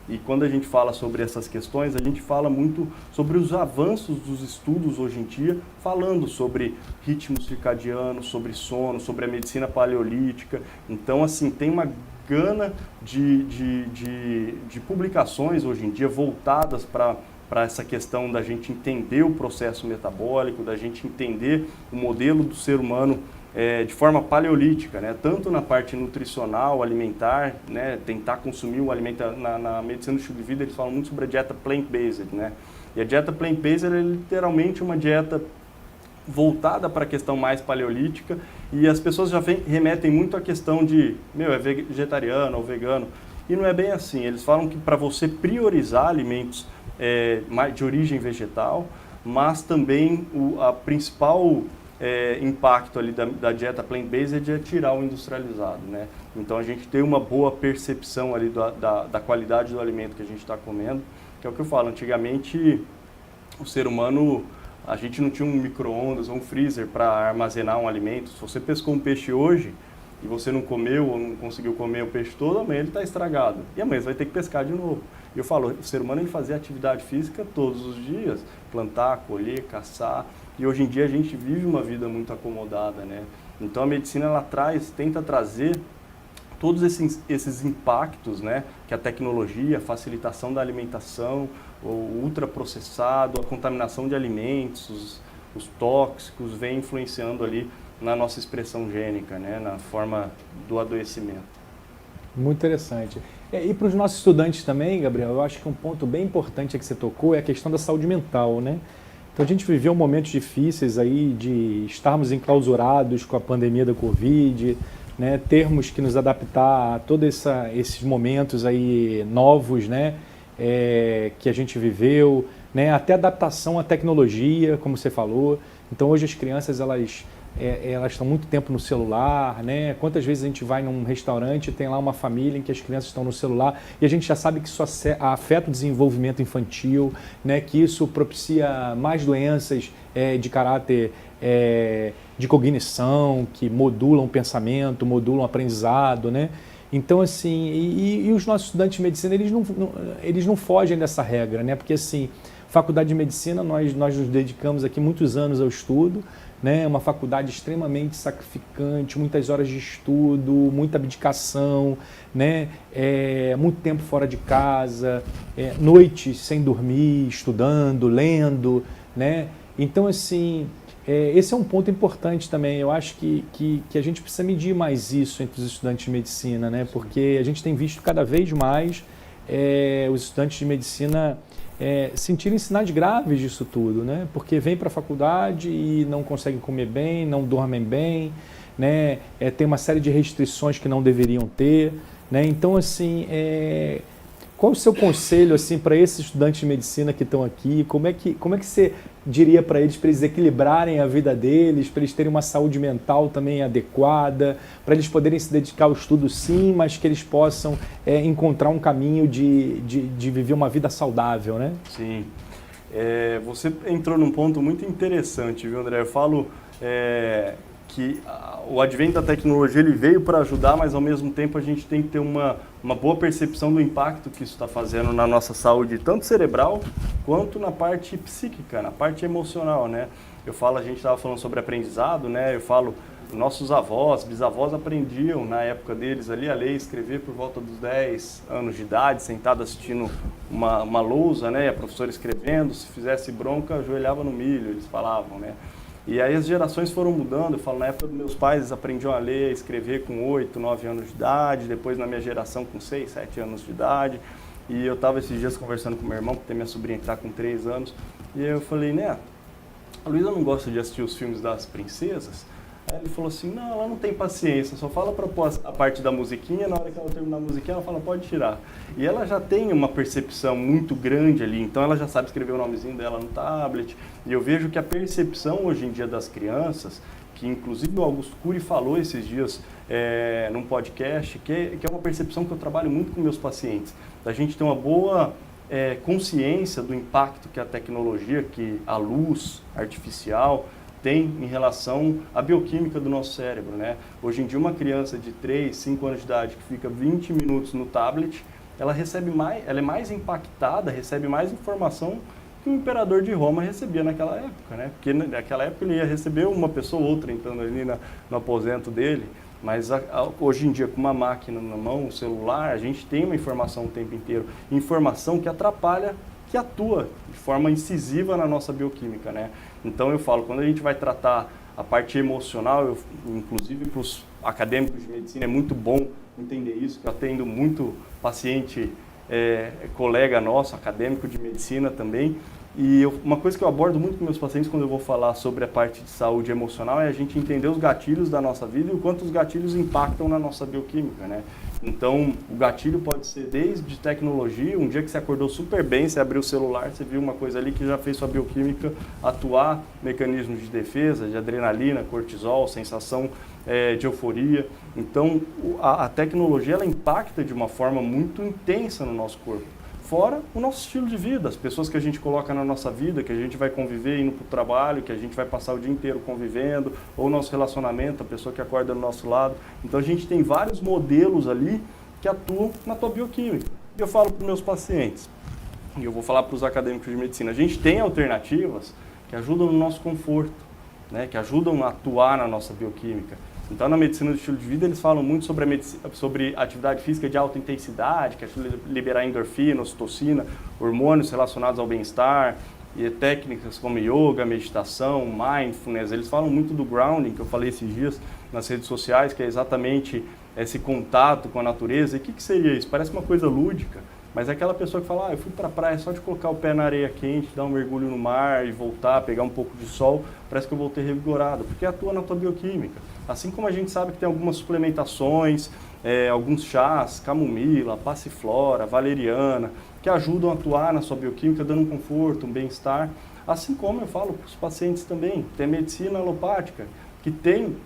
E quando a gente fala sobre essas questões, a gente fala muito sobre os avanços dos estudos hoje em dia, falando sobre ritmos circadianos, sobre sono, sobre a medicina paleolítica. Então, assim, tem uma gana de publicações hoje em dia voltadas para essa questão da gente entender o processo metabólico, da gente entender o modelo do ser humano de forma paleolítica, né? Tanto na parte nutricional, alimentar, né? Tentar consumir o alimento. Na medicina do estilo de vida eles falam muito sobre a dieta plant-based, né? E a dieta plant-based é literalmente uma dieta voltada para a questão mais paleolítica, e as pessoas já remetem muito à questão de, é vegetariano ou vegano, e não é bem assim. Eles falam que para você priorizar alimentos de origem vegetal, mas também a principal impacto ali da dieta plant-based é tirar o industrializado, né? Então a gente tem uma boa percepção ali da qualidade do alimento que a gente está comendo, que é o que eu falo, antigamente o ser humano, a gente não tinha um micro-ondas ou um freezer para armazenar um alimento. Se você pescou um peixe hoje e você não comeu ou não conseguiu comer o peixe todo, amanhã ele está estragado. E amanhã você vai ter que pescar de novo. E eu falo, o ser humano ele fazia atividade física todos os dias, plantar, colher, caçar. E hoje em dia a gente vive uma vida muito acomodada, né? Então a medicina ela tenta trazer todos esses impactos, né, que a tecnologia, a facilitação da alimentação, o ultraprocessado, a contaminação de alimentos, os tóxicos, vem influenciando ali na nossa expressão gênica, né, na forma do adoecimento. Muito interessante. E para os nossos estudantes também, Gabriel, eu acho que um ponto bem importante que você tocou é a questão da saúde mental, né? Então a gente viveu momentos difíceis aí de estarmos enclausurados com a pandemia da Covid, né, termos que nos adaptar a todos esses momentos aí novos, né, que a gente viveu, né, até adaptação à tecnologia, como você falou. Então hoje as crianças elas estão muito tempo no celular, né? Quantas vezes a gente vai num restaurante e tem lá uma família em que as crianças estão no celular e a gente já sabe que isso afeta o desenvolvimento infantil, né? Que isso propicia mais doenças de caráter de cognição, que modulam o pensamento, modulam o aprendizado, né? Então, assim, e os nossos estudantes de medicina, eles não fogem dessa regra, né? Porque, assim, faculdade de medicina, nós nos dedicamos aqui muitos anos ao estudo, né? Uma faculdade extremamente sacrificante, muitas horas de estudo, muita abdicação, né? Muito tempo fora de casa, noites sem dormir, estudando, lendo, né? Então, assim, esse é um ponto importante também. Eu acho que a gente precisa medir mais isso entre os estudantes de medicina, né? Porque a gente tem visto cada vez mais os estudantes de medicina sentirem sinais graves disso tudo, né? Porque vêm para a faculdade e não conseguem comer bem, não dormem bem, né? Tem uma série de restrições que não deveriam ter, né? Então, assim, qual o seu conselho assim, para esses estudantes de medicina que estão aqui? Como é que você diria para eles equilibrarem a vida deles, para eles terem uma saúde mental também adequada, para eles poderem se dedicar ao estudo sim, mas que eles possam encontrar um caminho de viver uma vida saudável, né? Sim. Você entrou num ponto muito interessante, viu, André? Eu falo que o advento da tecnologia ele veio para ajudar, mas ao mesmo tempo a gente tem que ter uma boa percepção do impacto que isso está fazendo na nossa saúde, tanto cerebral quanto na parte psíquica, na parte emocional, né? A gente estava falando sobre aprendizado, né? Eu falo, nossos avós, bisavós aprendiam na época deles ali a ler e escrever por volta dos 10 anos de idade, sentado assistindo uma lousa, né? A professora escrevendo, se fizesse bronca, ajoelhava no milho, eles falavam, né? E aí as gerações foram mudando. Eu falo, na época dos meus pais, eles aprendiam a ler, a escrever com 8, 9 anos de idade, depois na minha geração com 6, 7 anos de idade. E eu estava esses dias conversando com meu irmão, porque tem minha sobrinha que está com 3 anos, e aí eu falei, né, a Luísa não gosta de assistir os filmes das princesas? Aí ele falou assim, não, ela não tem paciência, só fala para pôr a parte da musiquinha, na hora que ela terminar a musiquinha, ela fala, pode tirar. E ela já tem uma percepção muito grande ali, então ela já sabe escrever o nomezinho dela no tablet. E eu vejo que a percepção hoje em dia das crianças, que inclusive o Augusto Cury falou esses dias num podcast, que é uma percepção que eu trabalho muito com meus pacientes, da gente ter uma boa consciência do impacto que a tecnologia, que a luz artificial tem em relação à bioquímica do nosso cérebro, né? Hoje em dia, uma criança de 3, 5 anos de idade que fica 20 minutos no tablet, ela é mais impactada, recebe mais informação que o imperador de Roma recebia naquela época, né? Porque naquela época ele ia receber uma pessoa ou outra entrando ali no aposento dele, mas hoje em dia, com uma máquina na mão, um celular, a gente tem uma informação o tempo inteiro, informação que atrapalha, que atua de forma incisiva na nossa bioquímica, né? Então eu falo, quando a gente vai tratar a parte emocional, inclusive para os acadêmicos de medicina, é muito bom entender isso, que eu atendo muito paciente, colega nosso, acadêmico de medicina também, e uma coisa que eu abordo muito com meus pacientes quando eu vou falar sobre a parte de saúde emocional é a gente entender os gatilhos da nossa vida e o quanto os gatilhos impactam na nossa bioquímica, né? Então, o gatilho pode ser desde tecnologia, um dia que você acordou super bem, você abriu o celular, você viu uma coisa ali que já fez sua bioquímica atuar, mecanismos de defesa, de adrenalina, cortisol, sensação de euforia. Então, a tecnologia, ela impacta de uma forma muito intensa no nosso corpo. Fora o nosso estilo de vida, as pessoas que a gente coloca na nossa vida, que a gente vai conviver indo para o trabalho, que a gente vai passar o dia inteiro convivendo, ou o nosso relacionamento, a pessoa que acorda do nosso lado. Então a gente tem vários modelos ali que atuam na tua bioquímica. E eu falo para os meus pacientes, e eu vou falar para os acadêmicos de medicina, a gente tem alternativas que ajudam no nosso conforto, né, que ajudam a atuar na nossa bioquímica. Então, na medicina do estilo de vida, eles falam muito sobre atividade física de alta intensidade, que ajuda a liberar endorfina, ocitocina, hormônios relacionados ao bem-estar, e técnicas como yoga, meditação, mindfulness. Eles falam muito do grounding, que eu falei esses dias nas redes sociais, que é exatamente esse contato com a natureza. E o que seria isso? Parece uma coisa lúdica, mas é aquela pessoa que fala, eu fui para a praia só de colocar o pé na areia quente, dar um mergulho no mar e voltar, pegar um pouco de sol, parece que eu voltei revigorado, porque atua na tua bioquímica. Assim como a gente sabe que tem algumas suplementações, alguns chás, camomila, passiflora, valeriana, que ajudam a atuar na sua bioquímica, dando um conforto, um bem-estar. Assim como eu falo para os pacientes também, tem medicina alopática, que tem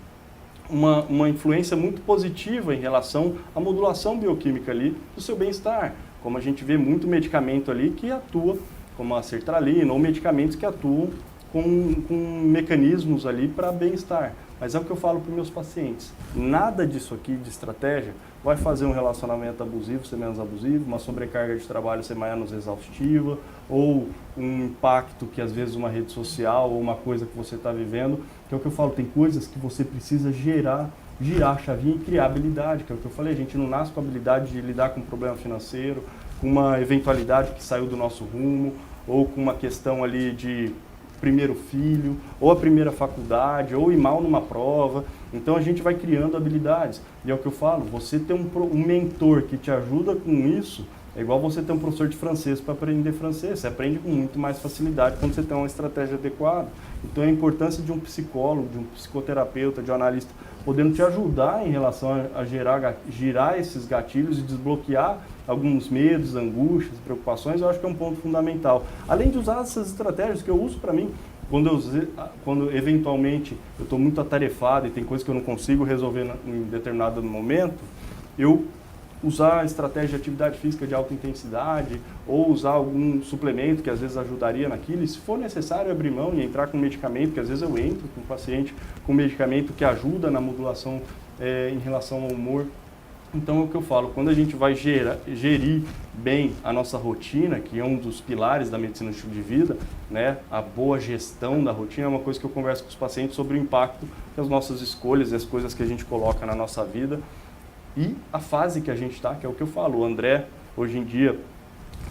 uma influência muito positiva em relação à modulação bioquímica ali do seu bem-estar. Como a gente vê muito medicamento ali que atua, como a sertralina, ou medicamentos que atuam com mecanismos ali para bem-estar. Mas é o que eu falo para os meus pacientes. Nada disso aqui de estratégia vai fazer um relacionamento abusivo ser menos abusivo, uma sobrecarga de trabalho ser menos exaustiva, ou um impacto que às vezes uma rede social ou uma coisa que você está vivendo, que é o que eu falo, tem coisas que você precisa girar a chavinha e criar habilidade, que é o que eu falei, a gente não nasce com a habilidade de lidar com um problema financeiro, com uma eventualidade que saiu do nosso rumo, ou com uma questão ali de primeiro filho, ou a primeira faculdade, ou ir mal numa prova. Então a gente vai criando habilidades. E é o que eu falo, você ter um mentor que te ajuda com isso, é igual você ter um professor de francês para aprender francês. Você aprende com muito mais facilidade quando você tem uma estratégia adequada. Então a importância de um psicólogo, de um psicoterapeuta, de um analista, podendo te ajudar em relação a girar esses gatilhos e desbloquear alguns medos, angústias, preocupações, eu acho que é um ponto fundamental. Além de usar essas estratégias que eu uso para mim, quando eventualmente eu estou muito atarefado e tem coisas que eu não consigo resolver em determinado momento, eu usar a estratégia de atividade física de alta intensidade ou usar algum suplemento que às vezes ajudaria naquilo, e se for necessário abrir mão e entrar com medicamento, que às vezes eu entro com o paciente com medicamento que ajuda na modulação em relação ao humor. Então é o que eu falo, quando a gente vai gerir bem a nossa rotina, que é um dos pilares da medicina do estilo de vida, né, a boa gestão da rotina é uma coisa que eu converso com os pacientes sobre o impacto que as nossas escolhas e as coisas que a gente coloca na nossa vida e a fase que a gente está, que é o que eu falo. O André, hoje em dia,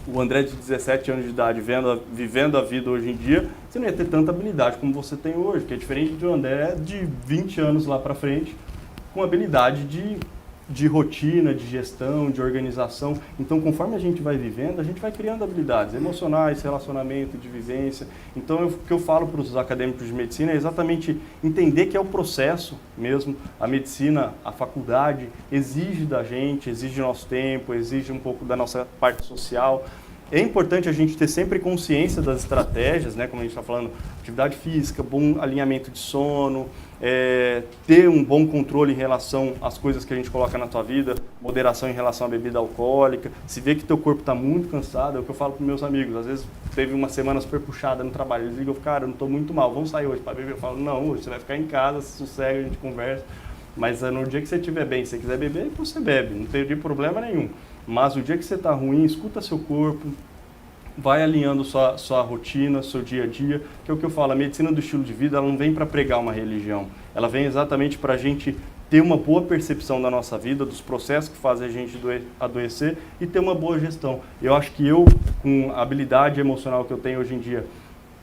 o André de 17 anos de idade, vivendo a vida hoje em dia, você não ia ter tanta habilidade como você tem hoje, que é diferente do André de 20 anos lá para frente, com habilidade de rotina, de gestão, de organização. Então, conforme a gente vai vivendo, a gente vai criando habilidades emocionais, relacionamento, de vivência. Então, o que eu falo para os acadêmicos de medicina é exatamente entender que é o processo mesmo. A medicina, a faculdade, exige da gente, exige nosso tempo, exige um pouco da nossa parte social. É importante a gente ter sempre consciência das estratégias, né? Como a gente está falando, atividade física, bom alinhamento de sono, ter um bom controle em relação às coisas que a gente coloca na tua vida, moderação em relação à bebida alcoólica. Se vê que teu corpo está muito cansado, é o que eu falo para meus amigos. Às vezes teve uma semana super puxada no trabalho, eles ligam, cara, eu não estou muito mal, vamos sair hoje para beber? Eu falo, não, hoje você vai ficar em casa, se sossega, a gente conversa. Mas no dia que você estiver bem, se você quiser beber, você bebe, não tem problema nenhum. Mas o dia que você está ruim, escuta seu corpo, vai alinhando sua rotina, seu dia a dia, que é o que eu falo, a medicina do estilo de vida, ela não vem para pregar uma religião, ela vem exatamente para a gente ter uma boa percepção da nossa vida, dos processos que fazem a gente adoecer e ter uma boa gestão. Eu acho que eu, com a habilidade emocional que eu tenho hoje em dia,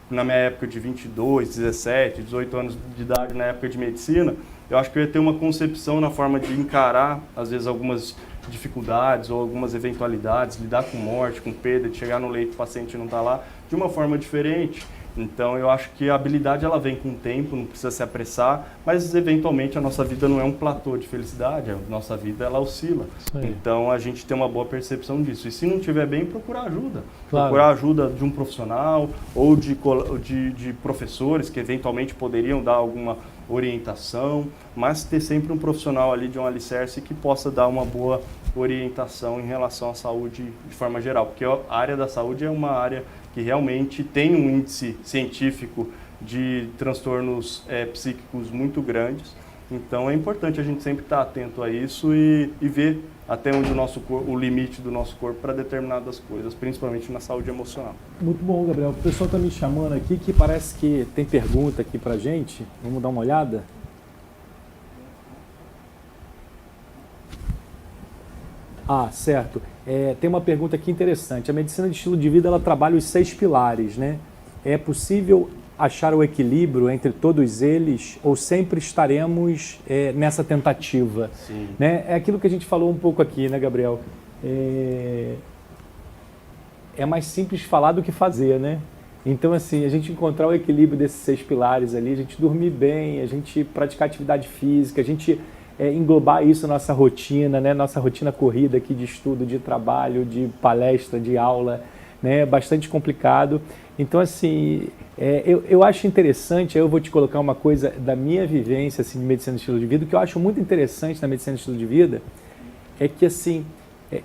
na minha época de 22, 17, 18 anos de idade, na época de medicina, eu acho que eu ia ter uma concepção na forma de encarar, às vezes, algumas dificuldades ou algumas eventualidades, lidar com morte, com perda, de chegar no leito e o paciente não está lá, de uma forma diferente. Então, eu acho que a habilidade ela vem com o tempo, não precisa se apressar, mas eventualmente a nossa vida não é um platô de felicidade, a nossa vida ela oscila. Então, a gente tem uma boa percepção disso. E se não estiver bem, procurar ajuda. Claro. Procurar ajuda de um profissional ou de professores que eventualmente poderiam dar alguma orientação, mas ter sempre um profissional ali de um alicerce que possa dar uma boa orientação em relação à saúde de forma geral, porque a área da saúde é uma área que realmente tem um índice científico de transtornos psíquicos muito grandes. Então é importante a gente sempre estar atento a isso e ver até onde o limite do nosso corpo para determinadas coisas, principalmente na saúde emocional. Muito bom, Gabriel. O pessoal está me chamando aqui que parece que tem pergunta aqui para a gente. Vamos dar uma olhada? Ah, certo. Tem uma pergunta aqui interessante. A medicina de estilo de vida ela trabalha os 6 pilares, né? É possível achar o equilíbrio entre todos eles ou sempre estaremos nessa tentativa? Sim. Né? É aquilo que a gente falou um pouco aqui, né, Gabriel? É mais simples falar do que fazer, né? Então, assim, a gente encontrar o equilíbrio desses 6 pilares ali, a gente dormir bem, a gente praticar atividade física, a gente englobar isso na nossa rotina, né? Nossa rotina corrida aqui de estudo, de trabalho, de palestra, de aula, né? É bastante complicado. Então, assim, eu acho interessante, aí eu vou te colocar uma coisa da minha vivência assim, de medicina de estilo de vida, o que eu acho muito interessante na medicina de estilo de vida é que, assim,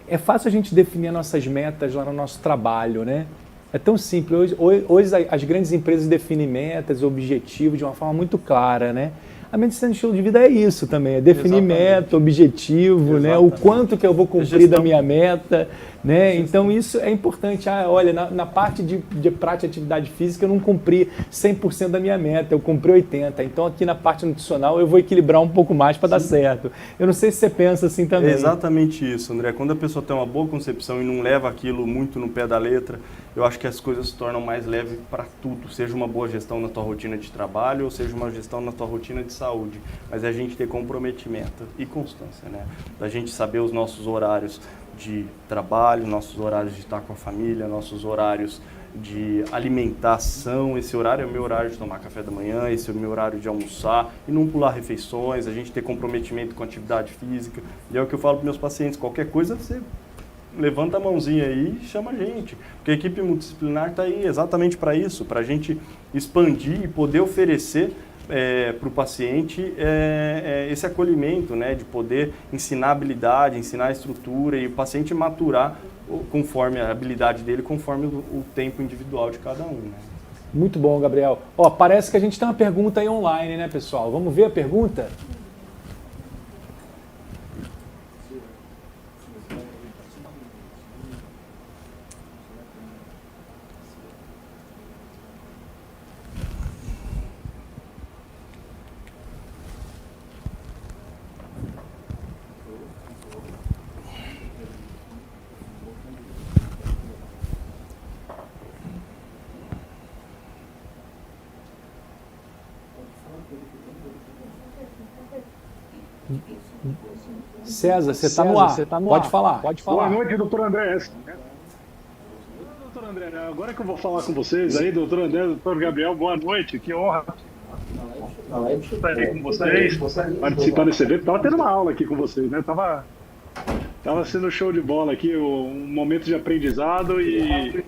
é fácil a gente definir nossas metas lá no nosso trabalho, né? É tão simples. Hoje as grandes empresas definem metas, objetivos de uma forma muito clara, né? A medicina de estilo de vida é isso também, é definir meta, objetivo, né? O quanto que eu vou cumprir da minha meta, né? Então isso é importante. Olha, na parte de prática de atividade física eu não cumpri 100% da minha meta, eu cumpri 80%. Então aqui na parte nutricional eu vou equilibrar um pouco mais para dar certo. Eu não sei se você pensa assim também. É exatamente isso, André. Quando a pessoa tem uma boa concepção e não leva aquilo muito no pé da letra, eu acho que as coisas se tornam mais leves para tudo. Seja uma boa gestão na tua rotina de trabalho ou seja uma gestão na tua rotina de saúde. Mas é a gente ter comprometimento e constância, né? Da gente saber os nossos horários de trabalho, nossos horários de estar com a família, nossos horários de alimentação. Esse horário é o meu horário de tomar café da manhã, esse é o meu horário de almoçar e não pular refeições, a gente ter comprometimento com a atividade física. E é o que eu falo para meus pacientes, qualquer coisa você levanta a mãozinha aí e chama a gente, porque a equipe multidisciplinar está aí exatamente para isso, para a gente expandir e poder oferecer para o paciente esse acolhimento, né, de poder ensinar habilidade, ensinar a estrutura e o paciente maturar conforme a habilidade dele, conforme o tempo individual de cada um. Né? Muito bom, Gabriel. Ó, parece que a gente tem uma pergunta aí online, né, pessoal? Vamos ver a pergunta? César, você está no ar. Pode falar. Boa noite, doutor André. Doutor André, agora que eu vou falar com vocês aí, doutor André, doutor Gabriel, boa noite, que honra estar aí com vocês, participar desse evento. Estava tendo uma aula aqui com vocês, né? Tava sendo show de bola aqui, um momento de aprendizado e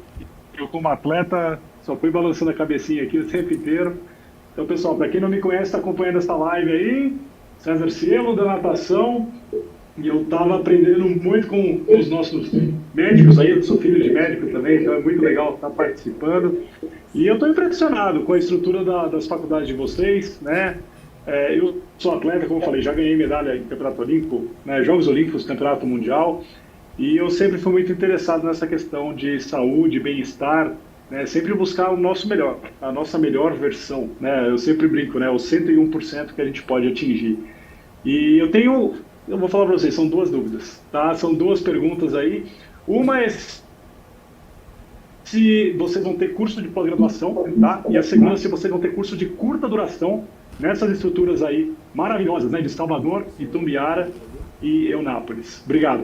eu como atleta só fui balançando a cabecinha aqui o tempo inteiro. Então, pessoal, para quem não me conhece, está acompanhando essa live aí, César Cielo, da natação, e eu estava aprendendo muito com os nossos médicos aí, eu sou filho de médico também, então é muito legal estar participando. E eu estou impressionado com a estrutura das faculdades de vocês, né? Eu sou atleta, como eu falei, já ganhei medalha em campeonato olímpico, né? Jogos Olímpicos, campeonato mundial, E eu sempre fui muito interessado nessa questão de saúde, bem-estar, né? Sempre buscar o nosso melhor, a nossa melhor versão, né? Eu sempre brinco, né? O 101% que a gente pode atingir. E eu vou falar para vocês, são duas dúvidas, tá? São duas perguntas aí. Uma é se vocês vão ter curso de pós-graduação, tá? E a segunda, se vocês vão ter curso de curta duração nessas estruturas aí maravilhosas, né? De Salvador, Itumbiara e Eunápolis. Obrigado.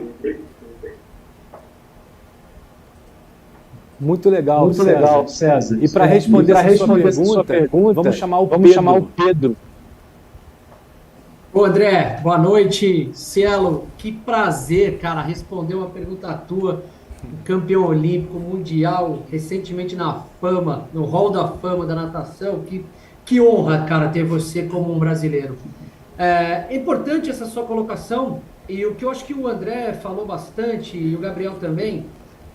Muito legal, César. E para responder essa sua pergunta, vamos chamar o Pedro. Ô André, boa noite. Cielo, que prazer, cara, responder uma pergunta tua. Campeão olímpico, mundial, recentemente na fama, no Hall da Fama da natação. Que honra, cara, ter você como um brasileiro. É importante essa sua colocação, e o que eu acho que o André falou bastante, e o Gabriel também,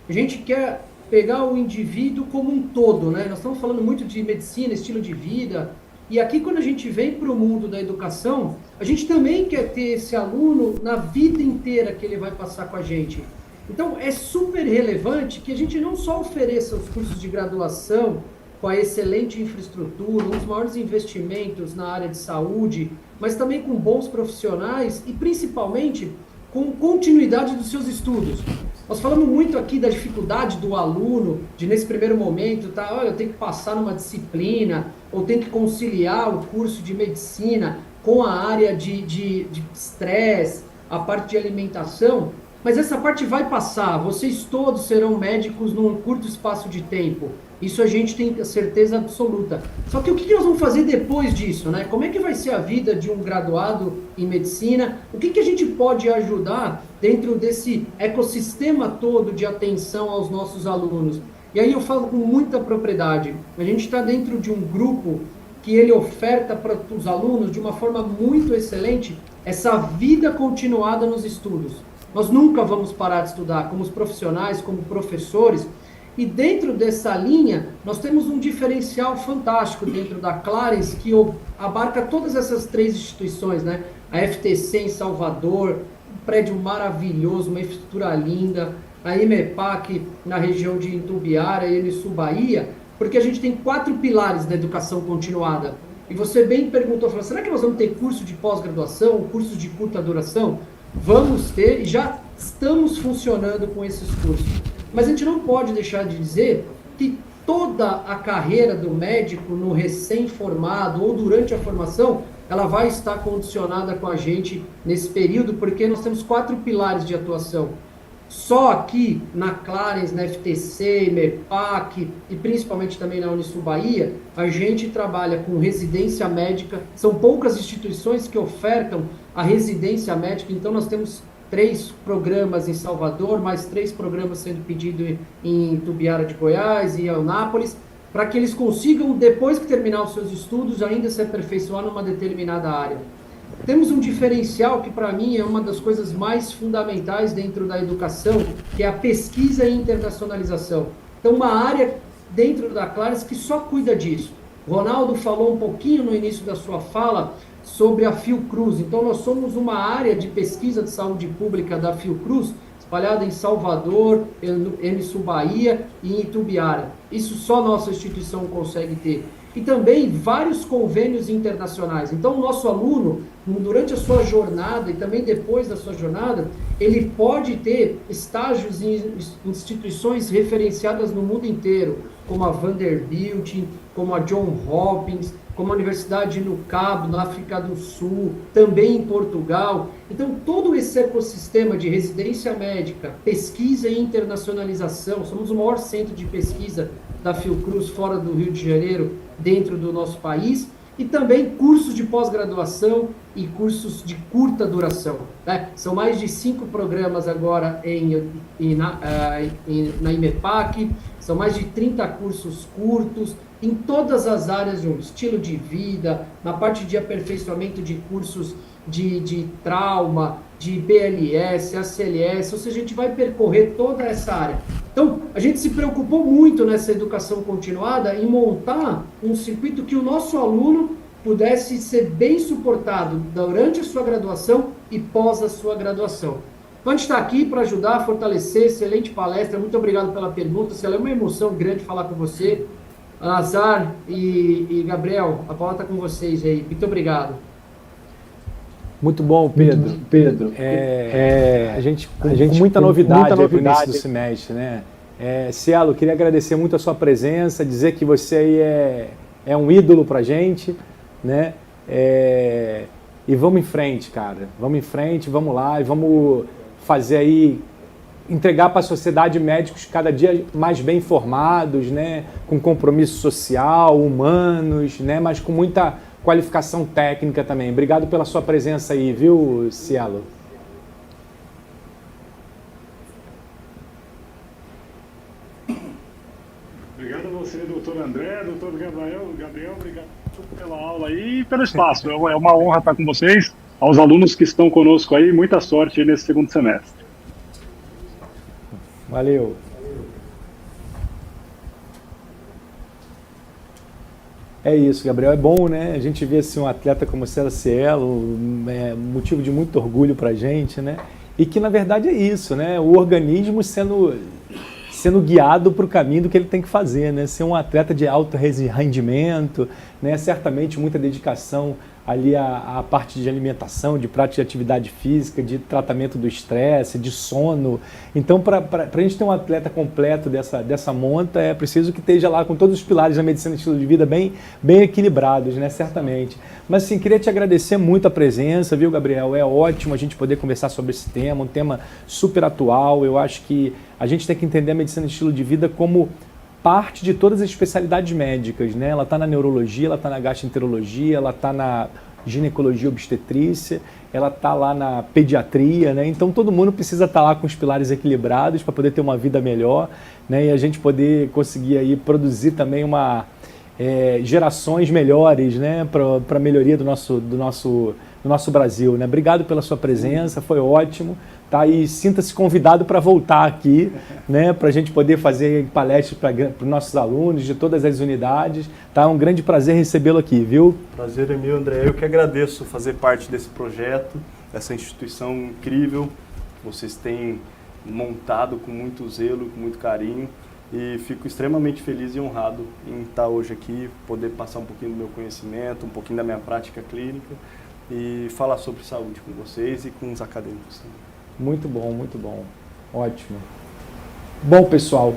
a gente quer pegar o indivíduo como um todo, né? Nós estamos falando muito de medicina, estilo de vida, e aqui quando a gente vem para o mundo da educação, a gente também quer ter esse aluno na vida inteira que ele vai passar com a gente. Então, é super relevante que a gente não só ofereça os cursos de graduação com a excelente infraestrutura, um dos maiores investimentos na área de saúde, mas também com bons profissionais e, principalmente, com continuidade dos seus estudos. Nós falamos muito aqui da dificuldade do aluno, de nesse primeiro momento, olha, eu tenho que passar numa disciplina, ou tenho que conciliar o curso de medicina com a área de estresse, a parte de alimentação, mas essa parte vai passar, vocês todos serão médicos num curto espaço de tempo, isso a gente tem certeza absoluta. Só que o que nós vamos fazer depois disso, né? Como é que vai ser a vida de um graduado em medicina? O que a gente pode ajudar dentro desse ecossistema todo de atenção aos nossos alunos? E aí eu falo com muita propriedade, a gente está dentro de um grupo que ele oferta para os alunos de uma forma muito excelente essa vida continuada nos estudos. Nós nunca vamos parar de estudar, como os profissionais, como professores, e dentro dessa linha, nós temos um diferencial fantástico dentro da Clarence, que abarca todas essas três instituições, né? A FTC em Salvador, um prédio maravilhoso, uma infraestrutura linda, a IMEPAC na região de Itumbiara e Unisul Bahia, porque a gente tem 4 pilares da educação continuada. E você bem perguntou, falou, será que nós vamos ter curso de pós-graduação, curso de curta duração? Vamos ter, e já estamos funcionando com esses cursos. Mas a gente não pode deixar de dizer que toda a carreira do médico no recém-formado ou durante a formação, ela vai estar condicionada com a gente nesse período, porque nós temos 4 pilares de atuação. Só aqui na Clarence, na FTC, MEPAC e principalmente também na Unisul Bahia, a gente trabalha com residência médica. São poucas instituições que ofertam a residência médica, então nós temos 3 programas em Salvador, mais 3 programas sendo pedidos em Itumbiara de Goiás e Eunápolis, para que eles consigam, depois que terminar os seus estudos, ainda se aperfeiçoar numa determinada área. Temos um diferencial que, para mim, é uma das coisas mais fundamentais dentro da educação, que é a pesquisa e internacionalização. Então, uma área dentro da Clarence que só cuida disso. Ronaldo falou um pouquinho no início da sua fala sobre a Fiocruz. Então, nós somos uma área de pesquisa de saúde pública da Fiocruz, espalhada em Salvador, Unisul Bahia e em Itumbiara. Isso só nossa instituição consegue ter. E também vários convênios internacionais. Então, o nosso aluno, durante a sua jornada e também depois da sua jornada, ele pode ter estágios em instituições referenciadas no mundo inteiro, como a Vanderbilt, como a Johns Hopkins, como a Universidade no Cabo, na África do Sul, também em Portugal. Então, todo esse ecossistema de residência médica, pesquisa e internacionalização, somos o maior centro de pesquisa da Fiocruz fora do Rio de Janeiro, dentro do nosso país, e também cursos de pós-graduação e cursos de curta duração, né? São mais de 5 programas agora na IMEPAC, são mais de 30 cursos curtos, em todas as áreas de um estilo de vida, na parte de aperfeiçoamento de cursos de trauma, de BLS, ACLS, ou seja, a gente vai percorrer toda essa área. Então, a gente se preocupou muito nessa educação continuada em montar um circuito que o nosso aluno pudesse ser bem suportado durante a sua graduação e pós a sua graduação. Então, a gente está aqui para ajudar, fortalecer, excelente palestra, muito obrigado pela pergunta, Cielo, é uma emoção grande falar com você. Lazar e Gabriel, a palavra está com vocês aí, muito obrigado. Muito bom, Pedro. A gente com muita novidade no início do semestre, né? Cielo, queria agradecer muito a sua presença, dizer que você aí é um ídolo pra gente, né? E vamos em frente, cara. Vamos em frente, vamos lá e vamos fazer aí, entregar para a sociedade médicos cada dia mais bem informados, né? Com compromisso social, humanos, né? Mas com muita qualificação técnica também. Obrigado pela sua presença aí, viu, Cielo? Obrigado a você, doutor André, doutor Gabriel, obrigado pela aula aí e pelo espaço. É uma honra estar com vocês. Aos alunos que estão conosco aí, muita sorte nesse segundo semestre. Valeu. É isso, Gabriel. É bom, né? A gente vê assim, um atleta como Cielo, motivo de muito orgulho pra gente, né? E que, na verdade, é isso, né? O organismo sendo guiado para o caminho do que ele tem que fazer, né? Ser um atleta de alto rendimento, né? Certamente muita dedicação ali à parte de alimentação, de prática de atividade física, de tratamento do estresse, de sono. Então, para a gente ter um atleta completo dessa monta, é preciso que esteja lá com todos os pilares da medicina e estilo de vida bem equilibrados, né? Certamente. Mas, assim, queria te agradecer muito a presença, viu, Gabriel? É ótimo a gente poder conversar sobre esse tema, um tema super atual. Eu acho que a gente tem que entender a medicina e estilo de vida como parte de todas as especialidades médicas, né? Ela está na neurologia, ela está na gastroenterologia, ela está na ginecologia obstetrícia, ela está lá na pediatria, né? Então todo mundo precisa estar lá com os pilares equilibrados para poder ter uma vida melhor, né? E a gente poder conseguir aí produzir também gerações melhores, né? Para a melhoria do nosso Brasil, né? Obrigado pela sua presença, foi ótimo. Tá? E sinta-se convidado para voltar aqui, né, para a gente poder fazer palestras para os nossos alunos de todas as unidades. Tá? É um grande prazer recebê-lo aqui, viu? Prazer é meu, André. Eu que agradeço fazer parte desse projeto, dessa instituição incrível que vocês têm montado com muito zelo, com muito carinho. E fico extremamente feliz e honrado em estar hoje aqui, poder passar um pouquinho do meu conhecimento, um pouquinho da minha prática clínica e falar sobre saúde com vocês e com os acadêmicos também. Muito bom. Ótimo. Bom, pessoal,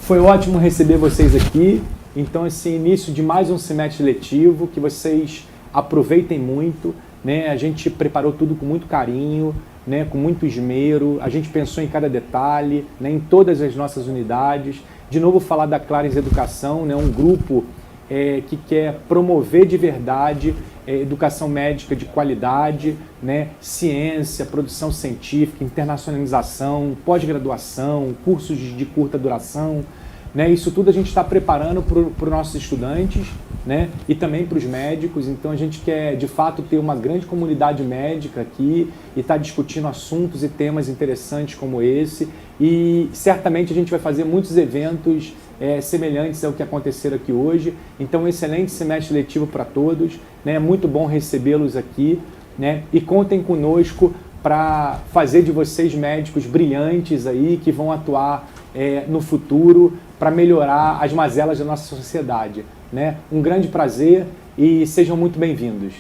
foi ótimo receber vocês aqui. Então, esse início de mais um semestre letivo, que vocês aproveitem muito, né? A gente preparou tudo com muito carinho, né? Com muito esmero. A gente pensou em cada detalhe, né? Em todas as nossas unidades. De novo, falar da Clarins Educação, né? Um grupo que quer promover de verdade educação médica de qualidade, né? Ciência, produção científica, internacionalização, pós-graduação, cursos de curta duração, né? Isso tudo a gente está preparando para os nossos estudantes, né? E também para os médicos. Então a gente quer de fato ter uma grande comunidade médica aqui e estar discutindo assuntos e temas interessantes como esse, e certamente a gente vai fazer muitos eventos semelhantes ao que aconteceram aqui hoje. Então, um excelente semestre letivo para todos, né? Muito bom recebê-los aqui, né? E contem conosco para fazer de vocês médicos brilhantes aí, que vão atuar no futuro para melhorar as mazelas da nossa sociedade, né? Um grande prazer e sejam muito bem-vindos.